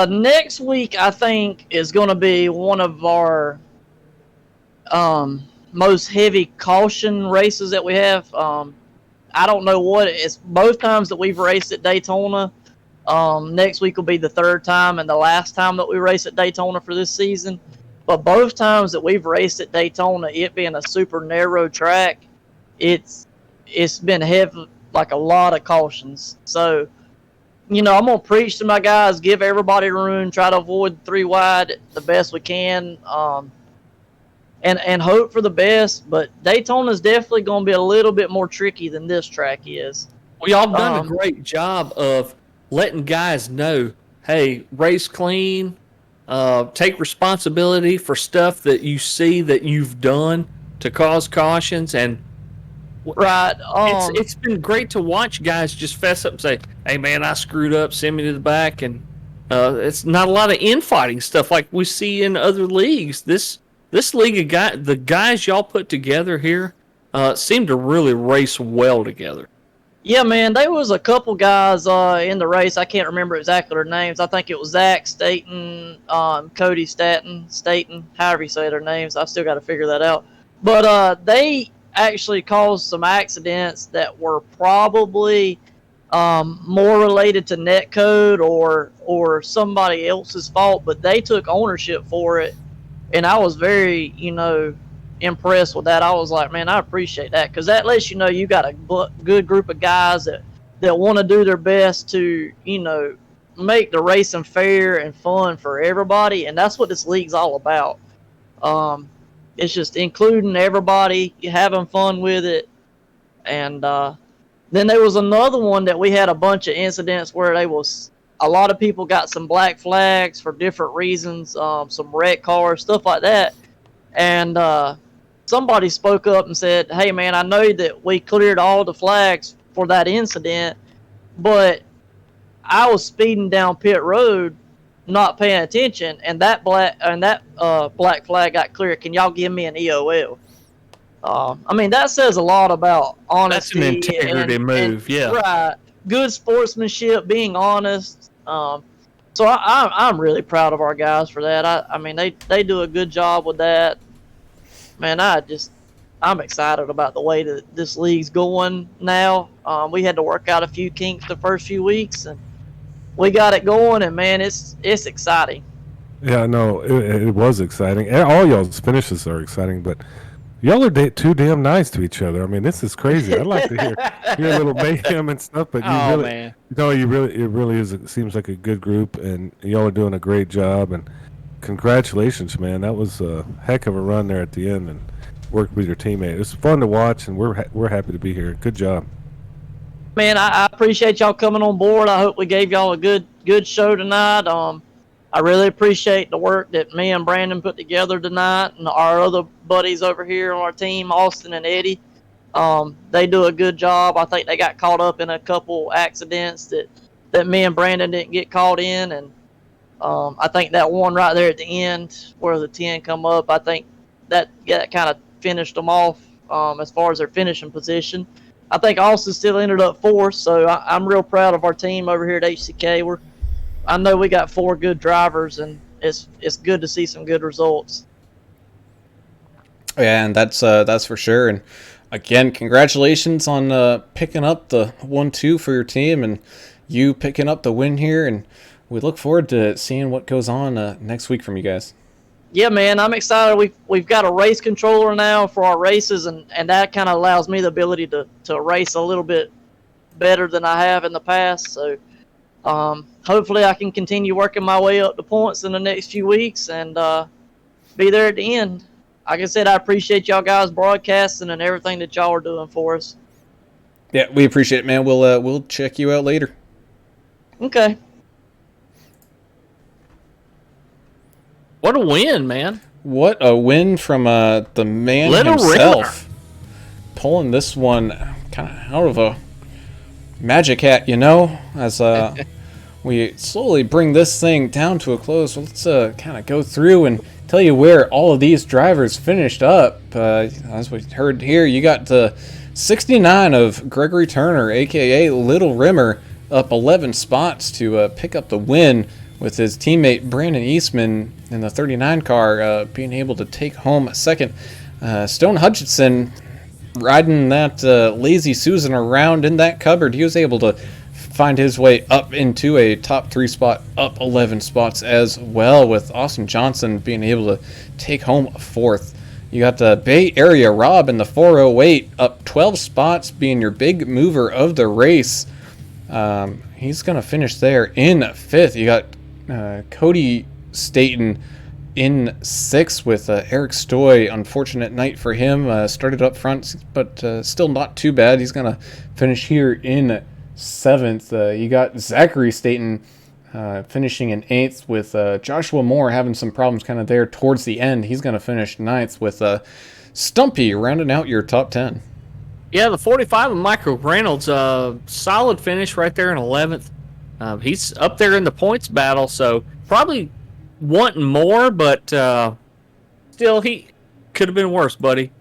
Next week I think is going to be one of our most heavy caution races that we have. I don't know what it's both times that we've raced at Daytona. Next week will be the third time and the last time that we race at Daytona for this season. But both times that we've raced at Daytona, it being a super narrow track, it's been heavy, like a lot of cautions. So, I'm gonna preach to my guys, give everybody room, try to avoid 3 wide the best we can, and hope for the best. But Daytona's definitely gonna be a little bit more tricky than this track is. We all done a great job of letting guys know, hey, race clean. Take responsibility for stuff that you see that you've done to cause cautions, and right. It's been great to watch guys just fess up and say, "Hey, man, I screwed up. Send me to the back." And it's not a lot of infighting stuff like we see in other leagues. This league of the guys y'all put together here seem to really race well together. Yeah, man, there was a couple guys in the race. I can't remember exactly their names. I think it was Zach Staten, Cody Staten, however you say their names. I've still got to figure that out. But they actually caused some accidents that were probably more related to netcode or somebody else's fault, but they took ownership for it. And I was very, impressed with that. I was like, man, I appreciate that, because that lets you know you got a good group of guys that want to do their best to make the racing fair and fun for everybody, and that's what this league's all about. It's just including everybody, having fun with it. And then there was another one that we had a bunch of incidents where a lot of people got some black flags for different reasons, some wrecked cars, stuff like that. And somebody spoke up and said, hey, man, I know that we cleared all the flags for that incident, but I was speeding down pit road, not paying attention, and that black flag got cleared. Can y'all give me an EOL? I mean, that says a lot about honesty. That's an integrity move, yeah. Right. Good sportsmanship, being honest. So I'm really proud of our guys for that. I mean, they do a good job with that. Man, I'm excited about the way that this league's going now. We had to work out a few kinks the first few weeks, and we got it going, and man, it's exciting. Yeah, no, it was exciting. All y'all's finishes are exciting, but y'all are too damn nice to each other. I mean, this is crazy. I'd like to hear a little mayhem and stuff, but man. it really is. It seems like a good group, and y'all are doing a great job. And congratulations, man. That was a heck of a run there at the end, and worked with your teammate. It was fun to watch, and we're happy to be here. Good job. Man, I appreciate y'all coming on board. I hope we gave y'all a good show tonight. I really appreciate the work that me and Brandon put together tonight, and our other buddies over here on our team, Austin and Eddie. They do a good job. I think they got caught up in a couple accidents that me and Brandon didn't get caught in, and I think that one right there at the end where the 10 come up, I think that kind of finished them off as far as their finishing position. I think Austin still ended up fourth, so I'm real proud of our team over here at HCK. I know we got 4 good drivers, and it's good to see some good results. Yeah, and that's for sure. And again, congratulations on picking up the 1-2 for your team, and you picking up the win here. And we look forward to seeing what goes on next week from you guys. yeah, man, I'm excited. We've got a race controller now for our races, and that kind of allows me the ability to race a little bit better than I have in the past. So hopefully I can continue working my way up the points in the next few weeks and be there at the end. Like I said, I appreciate y'all guys broadcasting and everything that y'all are doing for us. Yeah, we appreciate it, man. We'll check you out later. Okay. What a win, man. What a win from the man Little himself. Pulling this one kind of out of a magic hat, as we slowly bring this thing down to a close. Let's kind of go through and tell you where all of these drivers finished up. As we heard here, you got 69 of Gregory Turner, a.k.a. Little Rimmer, up 11 spots to pick up the win, with his teammate Brandon Eastman in the 39 car being able to take home second. Stone Hutchinson riding that Lazy Susan around in that cupboard. He was able to find his way up into a top 3 spot, up 11 spots as well, with Austin Johnson being able to take home fourth. You got the Bay Area Rob in the 408, up 12 spots, being your big mover of the race. He's going to finish there in fifth. You got Cody Staten in sixth with Eric Stoy. Unfortunate night for him. Started up front, but still not too bad. He's going to finish here in seventh. You got Zachary Staten finishing in eighth, with Joshua Moore having some problems kind of there towards the end. He's going to finish ninth, with Stumpy rounding out your top 10. Yeah, the 45 of Michael Reynolds, solid finish right there in 11th. He's up there in the points battle, so probably wanting more, but still, he could have been worse, buddy.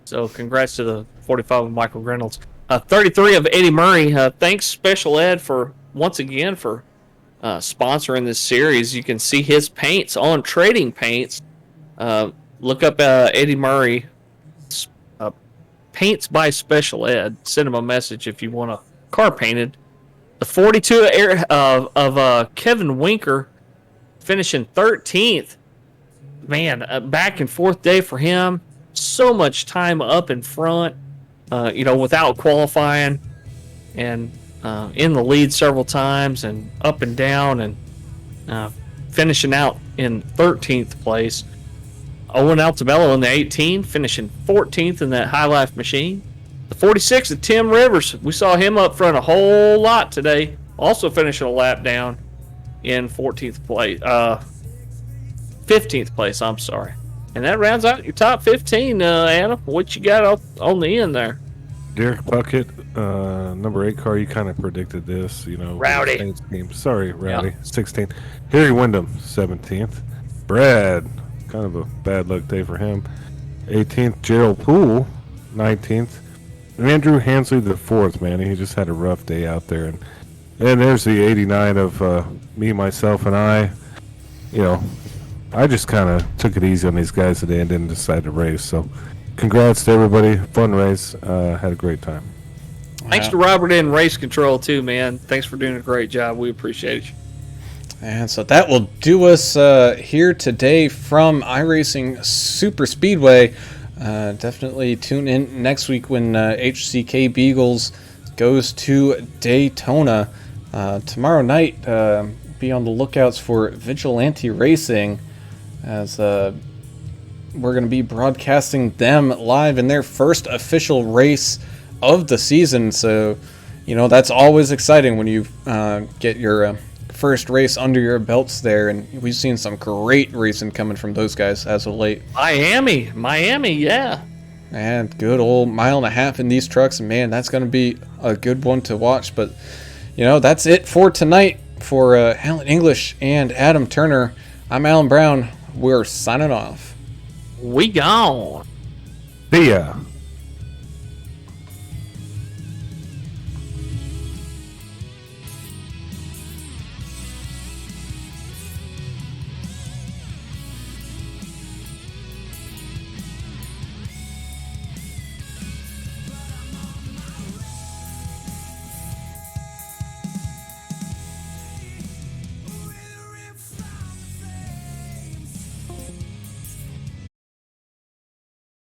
So congrats to the 45 of Michael Reynolds. 33 of Eddie Murray. Thanks, Special Ed, for once again for sponsoring this series. You can see his paints on Trading Paints. Look up Eddie Murray Paints by Special Ed. Send him a message if you want a car painted. The 42 of Kevin Winker finishing 13th. Man, a back and forth day for him. So much time up in front, without qualifying, and in the lead several times, and up and down, and finishing out in 13th place. Owen Altabello in the 18, finishing 14th in that High Life machine. The 46 of Tim Rivers, we saw him up front a whole lot today, also finishing a lap down in 14th place, 15th place, I'm sorry. And that rounds out your top 15, Adam. What you got on the end there? Derek Puckett, number 8 car, you kind of predicted this, Rowdy. Team. Sorry, Rowdy, yep. 16th. Harry Wyndham, 17th. Brad, kind of a bad luck day for him. 18th, Gerald Poole, 19th. Andrew Hansley, the 4th, man. He just had a rough day out there. And there's the 89 of me, myself, and I. I just kind of took it easy on these guys today and didn't decide to race. So congrats to everybody. Fun race. Had a great time. Thanks to Robert in Race Control, too, man. Thanks for doing a great job. We appreciate you. And so that will do us here today from iRacing Superspeedway. Definitely tune in next week when HCK Beagles goes to Daytona. Tomorrow night, be on the lookouts for Vigilante Racing, as we're going to be broadcasting them live in their first official race of the season. So, that's always exciting when you get your first race under your belts there, and we've seen some great racing coming from those guys as of late. Miami, yeah. And good old mile and a half in these trucks, and man, that's going to be a good one to watch. But that's it for tonight. For Alan English and Adam Turner, I'm Alan Brown. We're signing off. We gone. See ya.